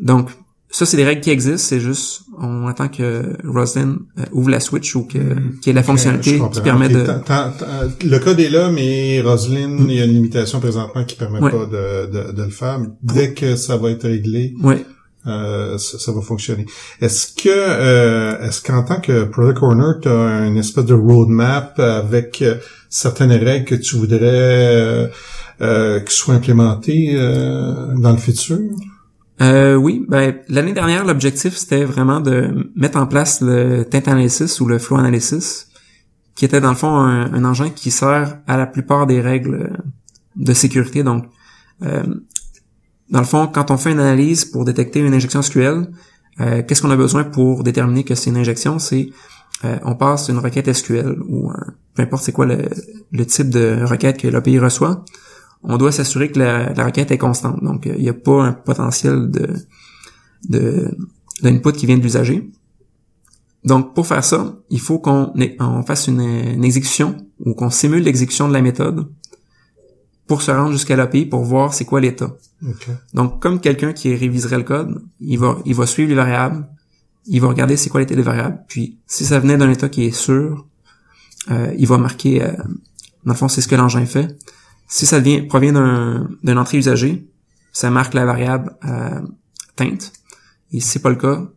Donc, ça, c'est des règles qui existent, c'est juste, on attend que Roslyn ouvre la switch ou qu'il y ait la fonctionnalité qui permet de... Le code est là, mais Roslyn, il y a une limitation présentement qui permet pas de le faire. Dès que ça va être réglé, ça va fonctionner. Est-ce qu'en tant que Product Owner, tu as une espèce de roadmap avec certaines règles que tu voudrais qui soient implémentées dans le futur? Oui, l'année dernière, l'objectif, c'était vraiment de mettre en place le Taint Analysis ou le Flow Analysis, qui était dans le fond un engin qui sert à la plupart des règles de sécurité. Donc, dans le fond, quand on fait une analyse pour détecter une injection SQL, qu'est-ce qu'on a besoin pour déterminer que c'est une injection? C'est on passe une requête SQL ou peu importe c'est quoi le type de requête que l'API reçoit. On doit s'assurer que la requête est constante. Donc, il n'y a pas un potentiel d'input qui vient de l'usager. Donc, pour faire ça, il faut qu'on fasse une exécution ou qu'on simule l'exécution de la méthode pour se rendre jusqu'à l'API pour voir c'est quoi l'état. Donc, comme quelqu'un qui réviserait le code, il va suivre les variables, il va regarder c'est quoi l'état des variables, puis si ça venait d'un état qui est sûr, il va marquer, dans le fond, c'est ce que l'engin fait. Si ça provient d'une entrée usagée, ça marque la variable teinte. Et si c'est pas le cas,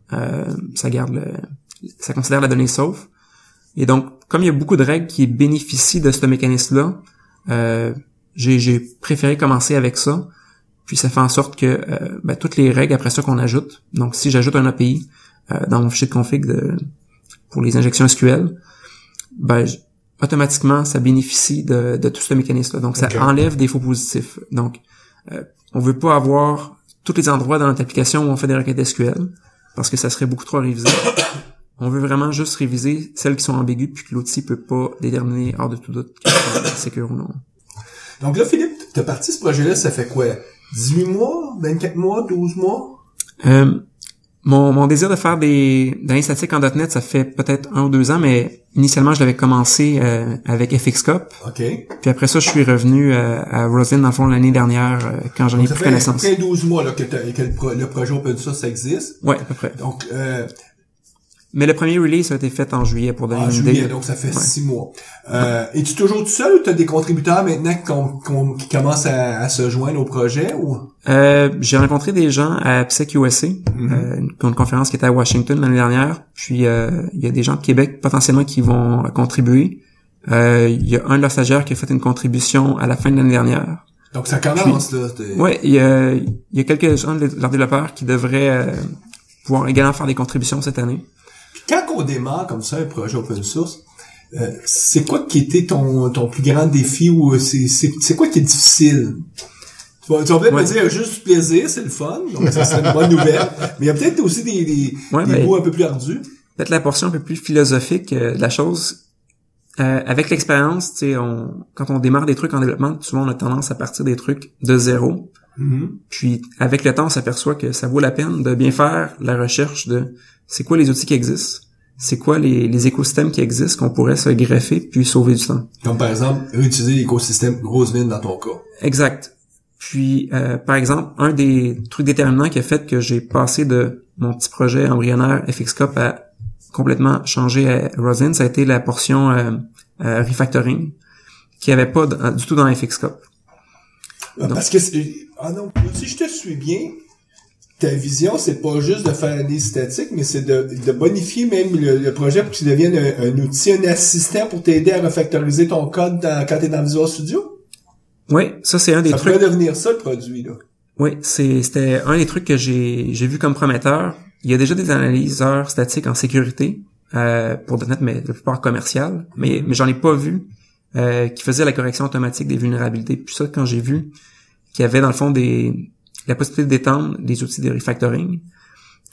ça considère la donnée sauf. Et donc, comme il y a beaucoup de règles qui bénéficient de ce mécanisme-là, j'ai préféré commencer avec ça. Puis ça fait en sorte que toutes les règles après ça qu'on ajoute. Donc, si j'ajoute un API, dans mon fichier de config pour les injections SQL, ben automatiquement ça bénéficie de tout ce mécanisme-là. Donc ça enlève des faux positifs. Donc on veut pas avoir tous les endroits dans notre application où on fait des requêtes SQL parce que ça serait beaucoup trop à réviser. On veut vraiment juste réviser celles qui sont ambiguës puis que l'outil peut pas déterminer hors de tout doute qu'elles sont sécures ou non. Donc là, Philippe, t'as parti ce projet-là, ça fait quoi? 18 mois? 24 mois? 12 mois? Mon désir de faire des données statiques en .NET, ça fait peut-être 1 ou 2 ans, mais initialement, je l'avais commencé avec FXCOP. OK. Puis après ça, je suis revenu à Rosin, dans le fond, l'année dernière, quand j'en ai pris connaissance. Ça fait 12 mois là, que le projet Open Source existe. Ouais, à peu près. Donc, mais le premier release a été fait en juillet pour donner une idée. Donc ça fait 6 mois. Es-tu toujours tout seul ou t'as des contributeurs maintenant qui commencent à se joindre au projet ou? J'ai rencontré des gens à PSEC USA, une conférence qui était à Washington l'année dernière. Puis il y a des gens de Québec potentiellement qui vont contribuer. Il y a un de leurs stagiaires qui a fait une contribution à la fin de l'année dernière. Donc ça commence là. Ouais, il y a quelques-uns de leurs développeurs qui devraient pouvoir également faire des contributions cette année. Quand on démarre comme ça un projet open source, c'est quoi qui était ton plus grand défi ou c'est quoi qui est difficile? Tu vas peut-être me dire juste du plaisir, c'est le fun, donc ça serait une bonne nouvelle. Mais il y a peut-être aussi des bouts un peu plus ardus. Peut-être la portion un peu plus philosophique de la chose. Avec l'expérience, tu sais, quand on démarre des trucs en développement, souvent on a tendance à partir des trucs de zéro. Puis avec le temps, on s'aperçoit que ça vaut la peine de bien faire la recherche de c'est quoi les outils qui existent, c'est quoi les écosystèmes qui existent qu'on pourrait se greffer puis sauver du temps. Comme par exemple, réutiliser l'écosystème Roseman dans ton cas. Exact. Puis par exemple, un des trucs déterminants qui a fait que j'ai passé de mon petit projet embryonnaire FXCOP à complètement changer à Rosin, ça a été la portion refactoring qui avait pas du tout dans FXCOP. Parce que non, si je te suis bien, ta vision, c'est pas juste de faire l'analyse statique, mais c'est de bonifier même le projet pour qu'il devienne un outil, un assistant pour t'aider à refactoriser ton code quand t'es dans Visual Studio? Oui, ça c'est un des trucs. Ça pourrait devenir ça le produit, là. Oui, c'était un des trucs que j'ai vu comme prometteur. Il y a déjà des analyseurs statiques en sécurité pour .NET, mais la plupart commerciales, mais j'en ai pas vu qui faisaient la correction automatique des vulnérabilités. Puis ça, quand j'ai vu qu'il y avait dans le fond la possibilité d'étendre les outils de refactoring.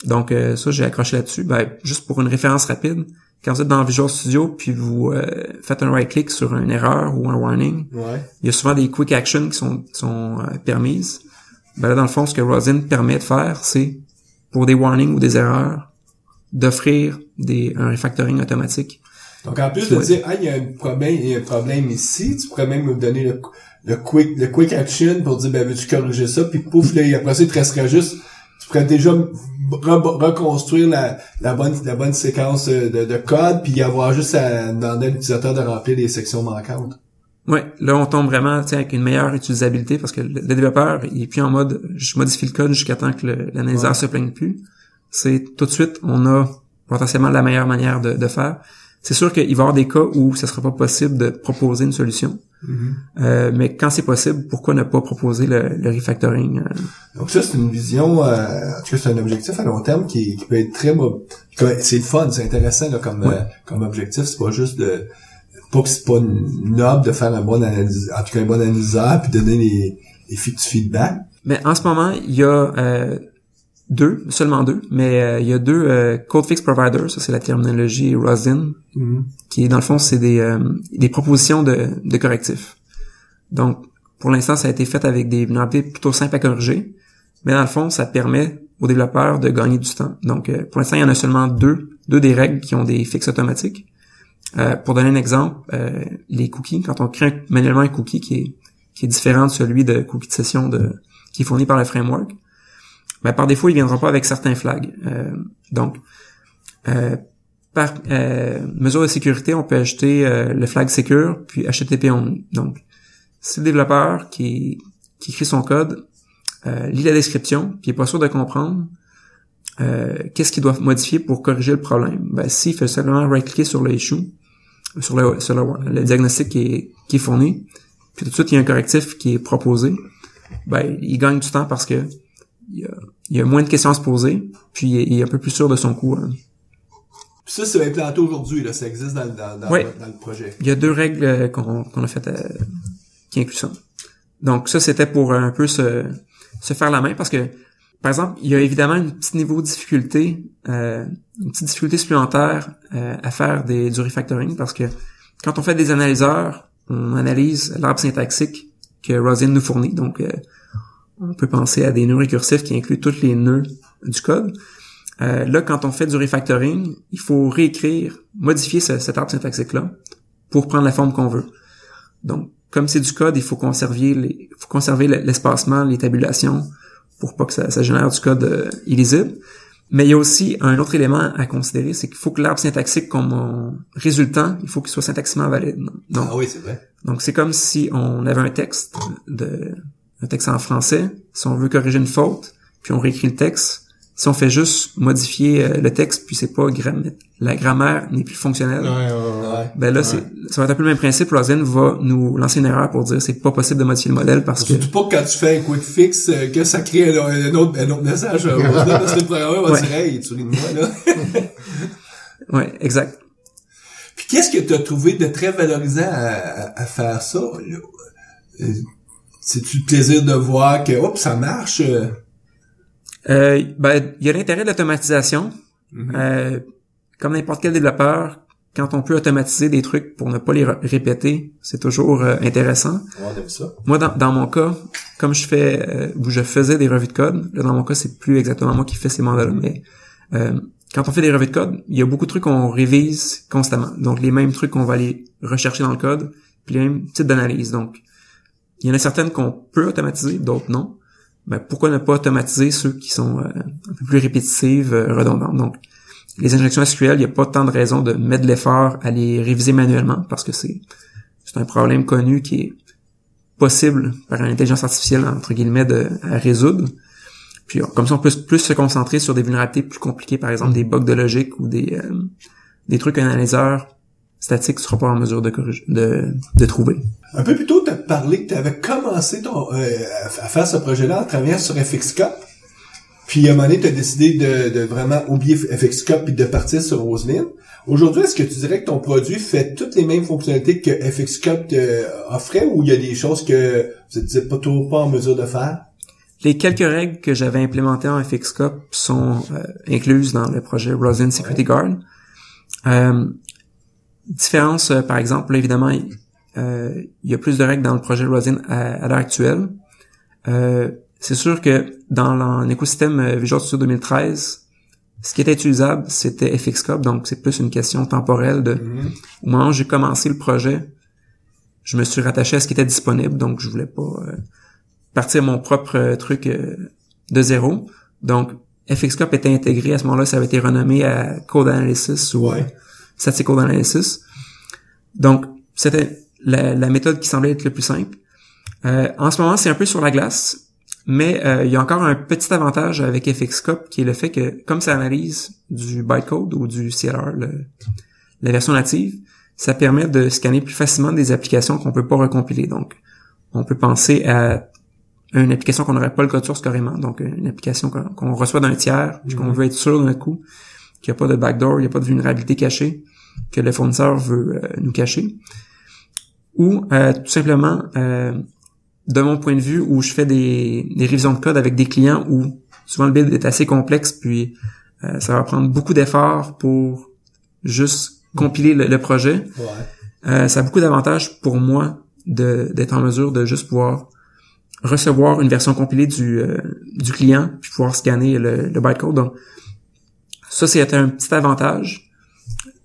Donc ça, j'ai accroché là-dessus. Juste pour une référence rapide, quand vous êtes dans Visual Studio puis vous faites un right-click sur une erreur ou un warning, il y a souvent des quick actions qui sont permises. Là, dans le fond, ce que Rosin permet de faire, c'est pour des warnings ou des erreurs, d'offrir un refactoring automatique. Donc en plus de dire il y a un problème ici, tu pourrais même me donner le quick action pour dire veux-tu corriger ça, puis pouf, là, après ça, il te resterait juste, tu pourrais déjà reconstruire la bonne séquence de code, puis avoir juste à demander à l'utilisateur de remplir les sections manquantes. Ouais, là on tombe vraiment avec une meilleure utilisabilité parce que le développeur, il est plus en mode je modifie le code jusqu'à temps que l'analyseur se plaigne plus. C'est tout de suite, on a potentiellement la meilleure manière de faire. C'est sûr qu'il va y avoir des cas où ça sera pas possible de proposer une solution. Mais quand c'est possible, pourquoi ne pas proposer le refactoring? Donc ça, c'est une vision, en tout cas, c'est un objectif à long terme qui peut être c'est le fun, c'est intéressant là, comme objectif. C'est pas juste c'est pas noble de faire un bon analyseur puis donner les feedback. Mais en ce moment, il y a seulement deux, mais il y a deux code fix providers, ça c'est la terminologie Rosin, qui dans le fond c'est des propositions de correctifs. Donc pour l'instant ça a été fait avec des vulnérabilités plutôt simples à corriger, mais dans le fond ça permet aux développeurs de gagner du temps. Donc pour l'instant il y en a seulement deux des règles qui ont des fixes automatiques. Pour donner un exemple, les cookies, quand on crée manuellement un cookie qui est différent de celui de cookie de session qui est fourni par le framework, par défaut, il viendra pas avec certains flags. Donc, par mesure de sécurité, on peut ajouter le flag secure puis HTTP only. Donc, si le développeur qui écrit son code lit la description puis est pas sûr de comprendre qu'est-ce qu'il doit modifier pour corriger le problème, s'il fait simplement right-clicker sur le issue, sur le diagnostic qui est fourni, puis tout de suite il y a un correctif qui est proposé, il gagne du temps parce que il y a moins de questions à se poser, puis il est un peu plus sûr de son coup. Hein. Puis ça, c'est implanté aujourd'hui, là. Ça existe dans le projet. Il y a 2 règles qu'on a faites qui incluent ça. Donc ça, c'était pour un peu se faire la main, parce que, par exemple, il y a évidemment un petit niveau de difficulté, une petite difficulté supplémentaire à faire du refactoring, parce que quand on fait des analyseurs, on analyse l'arbre syntaxique que Roslyn nous fournit. Donc, on peut penser à des nœuds récursifs qui incluent tous les nœuds du code. Là, quand on fait du refactoring, il faut réécrire, modifier cet arbre syntaxique-là pour prendre la forme qu'on veut. Donc, comme c'est du code, il faut conserver l'espacement, les tabulations, pour pas que ça génère du code illisible. Mais il y a aussi un autre élément à considérer, c'est qu'il faut que l'arbre syntaxique comme résultant, il faut qu'il soit syntaxiquement valide. Donc, oui, c'est vrai. Donc, c'est comme si on avait un texte en français. Si on veut corriger une faute, puis on réécrit le texte. Si on fait juste modifier le texte, puis c'est pas la grammaire n'est plus fonctionnelle. Ben là, ça va être un peu le même principe. Roslyn va nous lancer une erreur pour dire c'est pas possible de modifier le modèle parce que... Surtout pas quand tu fais un quick fix, que ça crée un autre message. Parce que le programmeur va dire, hey, tu ris de moi, là. Ouais, exact. Puis qu'est-ce que tu as trouvé de très valorisant à faire ça, là? C'est-tu le plaisir de voir que, hop, ça marche? Il y a l'intérêt de l'automatisation. Comme n'importe quel développeur, quand on peut automatiser des trucs pour ne pas les répéter, c'est toujours intéressant. On aime ça. Moi, dans mon cas, comme je faisais des revues de code, là, dans mon cas, c'est plus exactement moi qui fais ces mandats-là, mais quand on fait des revues de code, il y a beaucoup de trucs qu'on révise constamment. Donc, les mêmes trucs qu'on va aller rechercher dans le code, puis les mêmes types d'analyse. Donc, il y en a certaines qu'on peut automatiser, d'autres non. Ben, pourquoi ne pas automatiser ceux qui sont un peu plus répétitives, redondantes? Donc, les injections SQL, il n'y a pas tant de raison de mettre de l'effort à les réviser manuellement parce que c'est un problème connu qui est possible par une intelligence artificielle, entre guillemets, à résoudre. Puis, comme ça, on peut plus se concentrer sur des vulnérabilités plus compliquées, par exemple des bugs de logique ou des trucs qu'un analyseur statique sera pas en mesure de trouver. Un peu plus tôt, tu as parlé que tu avais commencé à faire ce projet-là en travaillant sur FXCOP. Puis, à un moment donné, tu as décidé de vraiment oublier FXCOP et de partir sur Roslyn. Aujourd'hui, est-ce que tu dirais que ton produit fait toutes les mêmes fonctionnalités que FXCOP offrait ou il y a des choses que vous n'êtes pas en mesure de faire? Les quelques règles que j'avais implémentées en FXCOP sont incluses dans le projet Roslyn Security Guard. Différence, par exemple, là, évidemment, il y a plus de règles dans le projet Roslyn à l'heure actuelle. C'est sûr que dans l'écosystème Visual Studio 2013, ce qui était utilisable, c'était FXCOP, donc c'est plus une question temporelle au moment où j'ai commencé le projet, je me suis rattaché à ce qui était disponible, donc je voulais pas partir mon propre truc de zéro. Donc, FXCOP était intégré à ce moment-là, ça avait été renommé à Code Analysis ou Static Code Analysis. Donc, c'était la méthode qui semblait être le plus simple. En ce moment, c'est un peu sur la glace, mais il y a encore un petit avantage avec FXCOP qui est le fait que, comme ça analyse du bytecode ou du CLR, la version native, ça permet de scanner plus facilement des applications qu'on peut pas recompiler. Donc, on peut penser à une application qu'on n'aurait pas le code source carrément, donc une application qu'on reçoit d'un tiers, puis qu'on veut être sûr de notre coup, qu'il n'y a pas de backdoor, il n'y a pas de vulnérabilité cachée, que le fournisseur veut nous cacher. Ou tout simplement, de mon point de vue, où je fais des révisions de code avec des clients où souvent le build est assez complexe, puis ça va prendre beaucoup d'efforts pour juste compiler le projet. Ça a beaucoup d'avantages pour moi d'être en mesure de juste pouvoir recevoir une version compilée du client puis pouvoir scanner le bytecode. Donc ça, c'est un petit avantage.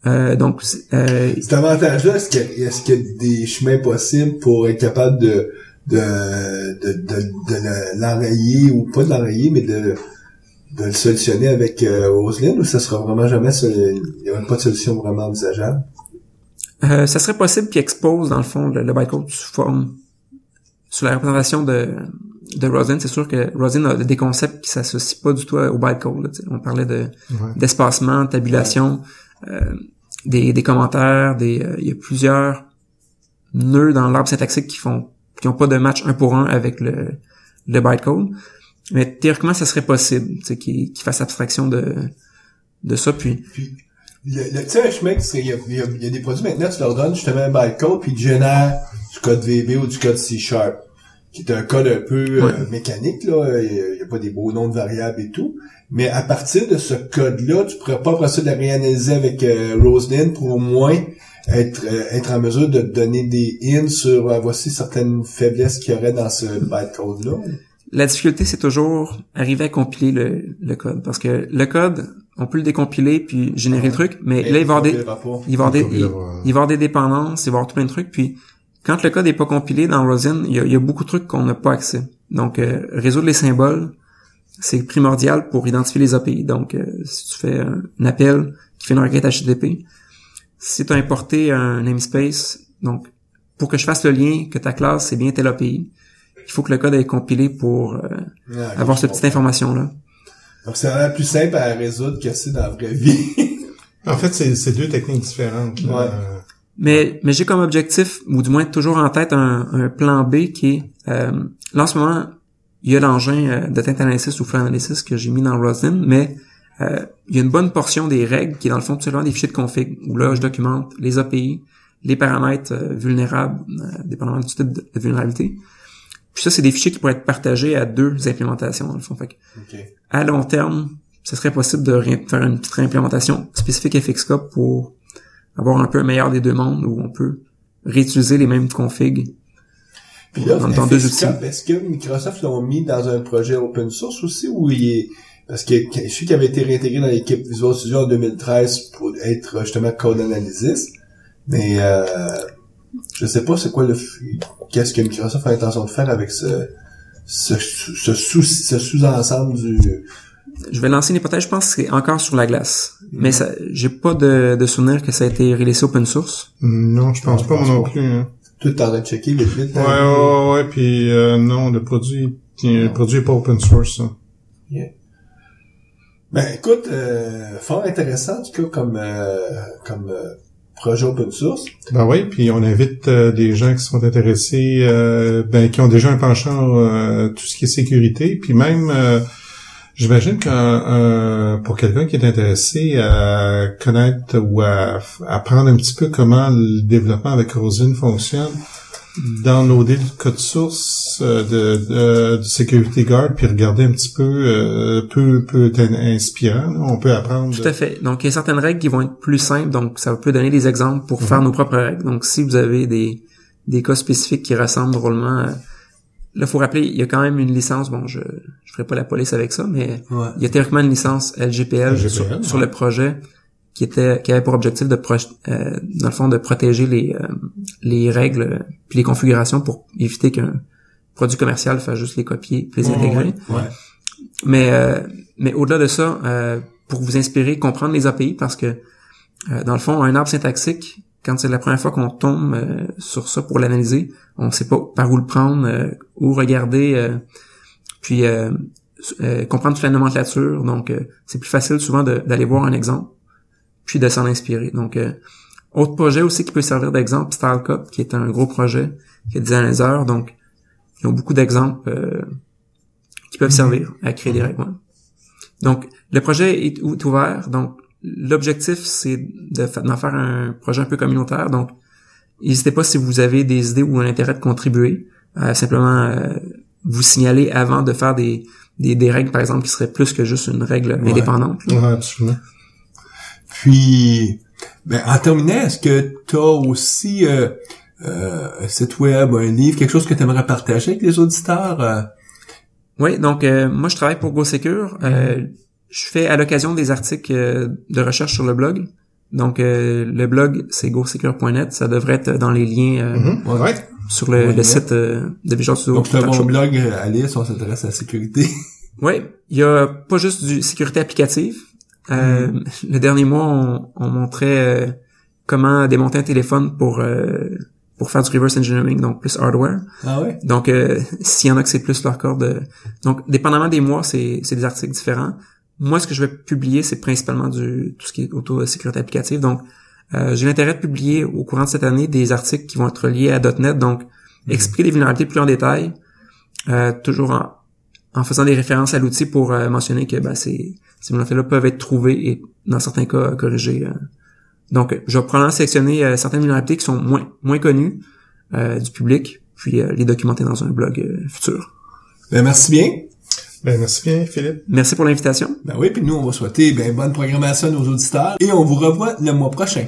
Cet avantage-là, est-ce qu'il y a des chemins possibles pour être capable de l'enrayer ou pas de l'enrayer, mais de le solutionner avec Roslyn, ou ça sera vraiment jamais il n'y aura pas de solution vraiment envisageable? Ça serait possible qu'il expose, dans le fond, le bytecode sous la représentation de Roslyn. C'est sûr que Roslyn a des concepts qui s'associent pas du tout au bytecode. Là, on parlait d'espacement, de tabulation, des commentaires, il y a plusieurs nœuds dans l'arbre syntaxique qui ont pas de match 1 pour 1 avec le bytecode. Mais théoriquement, ça serait possible, tu sais, qu'il fasse abstraction de ça, puis tu sais, un chemin, il y a des produits maintenant, tu leur donnes justement un bytecode, puis ils génèrent du code VB ou du code C#, qui est un code un peu mécanique, là. Il y a pas des beaux noms de variables et tout. Mais à partir de ce code-là, tu pourrais pas après ça de la réanalyser avec Roslyn pour au moins être en mesure de te donner des hints sur voici certaines faiblesses qu'il y aurait dans ce bytecode-là. La difficulté, c'est toujours arriver à compiler le code. Parce que le code, on peut le décompiler puis générer le truc, mais là, il va y avoir des dépendances, il va y avoir tout plein de trucs. Puis, quand le code est pas compilé dans Roslyn, il y a beaucoup de trucs qu'on n'a pas accès. Donc, résoudre les symboles, c'est primordial pour identifier les API. Donc, si tu fais un appel qui fait une requête HTTP, si tu as importé un namespace, donc, pour que je fasse le lien que ta classe, c'est bien telle API, il faut que le code ait compilé pour avoir cette petite information-là. Donc, c'est vraiment plus simple à résoudre que c'est dans la vraie vie. En fait, c'est deux techniques différentes. Là. Ouais. Mais j'ai comme objectif, ou du moins toujours en tête, un plan B qui est... là, en ce moment, il y a l'engin de Data Analysis ou Flow Analysis que j'ai mis dans Roslyn, mais il y a une bonne portion des règles qui est dans le fond tout simplement des fichiers de config, où là, je documente les API, les paramètres vulnérables, dépendamment du type de vulnérabilité. Puis ça, c'est des fichiers qui pourraient être partagés à 2 implémentations, dans le fond. Fait que, à long terme, ce serait possible de faire une petite réimplémentation spécifique FXK pour avoir un peu un meilleur des deux mondes, où on peut réutiliser les mêmes configs. Puis là, dans 2 outils. Est-ce que Microsoft l'ont mis dans un projet open source aussi, ou il est... Parce que je sais qu'il avait été réintégré dans l'équipe Visual Studio en 2013 pour être justement code analysis, mais je sais pas c'est quoi qu'est-ce que Microsoft a l'intention de faire avec ce sous-ensemble du... Je vais lancer une hypothèse, je pense que c'est encore sur la glace. Mais ça, j'ai pas de souvenir que ça a été releasé open source. Non, je pense pas moi non plus. Hein. Tout t'en as checké vite. Ouais, puis non, le produit est pas open source. Hein. Yeah. Ben écoute, fort intéressant en tout cas comme projet open source. Ben oui, puis on invite des gens qui sont intéressés, qui ont déjà un penchant tout ce qui est sécurité, puis même j'imagine que pour quelqu'un qui est intéressé à connaître ou à apprendre un petit peu comment le développement avec Roslyn fonctionne, downloader le code source de Security Guard puis regarder un petit peu peut être inspirant. Là. On peut apprendre. Tout à fait. Donc, il y a certaines règles qui vont être plus simples. Donc, ça peut donner des exemples pour faire nos propres règles. Donc, si vous avez des cas spécifiques qui ressemblent drôlement... Là, faut rappeler, il y a quand même une licence. Bon, je ferai pas la police avec ça, mais il y a théoriquement une licence LGPL sur le projet qui avait pour objectif dans le fond de protéger les règles puis les configurations pour éviter qu'un produit commercial fasse juste les copier puis les intégrer. Mais au-delà de ça, pour vous inspirer, comprendre les API, parce que dans le fond, un arbre syntaxique, quand c'est la première fois qu'on tombe sur ça pour l'analyser, on sait pas par où le prendre, où regarder, puis comprendre toute la nomenclature. Donc, c'est plus facile souvent d'aller voir un exemple puis de s'en inspirer. Donc, autre projet aussi qui peut servir d'exemple, StyleCup, qui est un gros projet qui a des analyseurs. Donc, ils ont beaucoup d'exemples qui peuvent servir à créer des règles. Donc, le projet est ouvert. Donc, l'objectif, c'est d'en faire un projet un peu communautaire. Donc, n'hésitez pas si vous avez des idées ou un intérêt de contribuer. Simplement, vous signaler avant de faire des règles, par exemple, qui seraient plus que juste une règle indépendante. Ouais, absolument. Puis, en terminant, est-ce que tu as aussi un site web, un livre, quelque chose que tu aimerais partager avec les auditeurs? Oui, donc moi je travaille pour GoSecure. Je fais à l'occasion des articles de recherche sur le blog. Donc le blog c'est gosecure.net, ça devrait être dans les liens sur le site de Visual Studio. Donc c'est un bon blog à lire si on s'intéresse à la sécurité. Oui, il y a pas juste du sécurité applicative. Le dernier mois, on montrait comment démonter un téléphone pour faire du reverse engineering, donc plus hardware. Ah ouais. Donc, s'il y en a que c'est plus leur corde. Donc, dépendamment des mois, c'est des articles différents. Moi, ce que je vais publier, c'est principalement tout ce qui est autour de sécurité applicative. Donc, j'ai l'intérêt de publier au courant de cette année des articles qui vont être liés à .NET. Donc, expliquer les vulnérabilités plus en détail, toujours en faisant des références à l'outil pour mentionner que ces vulnérabilités-là peuvent être trouvées et dans certains cas corrigées. Donc, je vais probablement sélectionner certaines vulnérabilités qui sont moins connues du public, puis les documenter dans un blog futur. Ben merci bien. Ben merci bien, Philippe. Merci pour l'invitation. Ben oui, puis nous on va souhaiter bonne programmation à nos auditeurs et on vous revoit le mois prochain.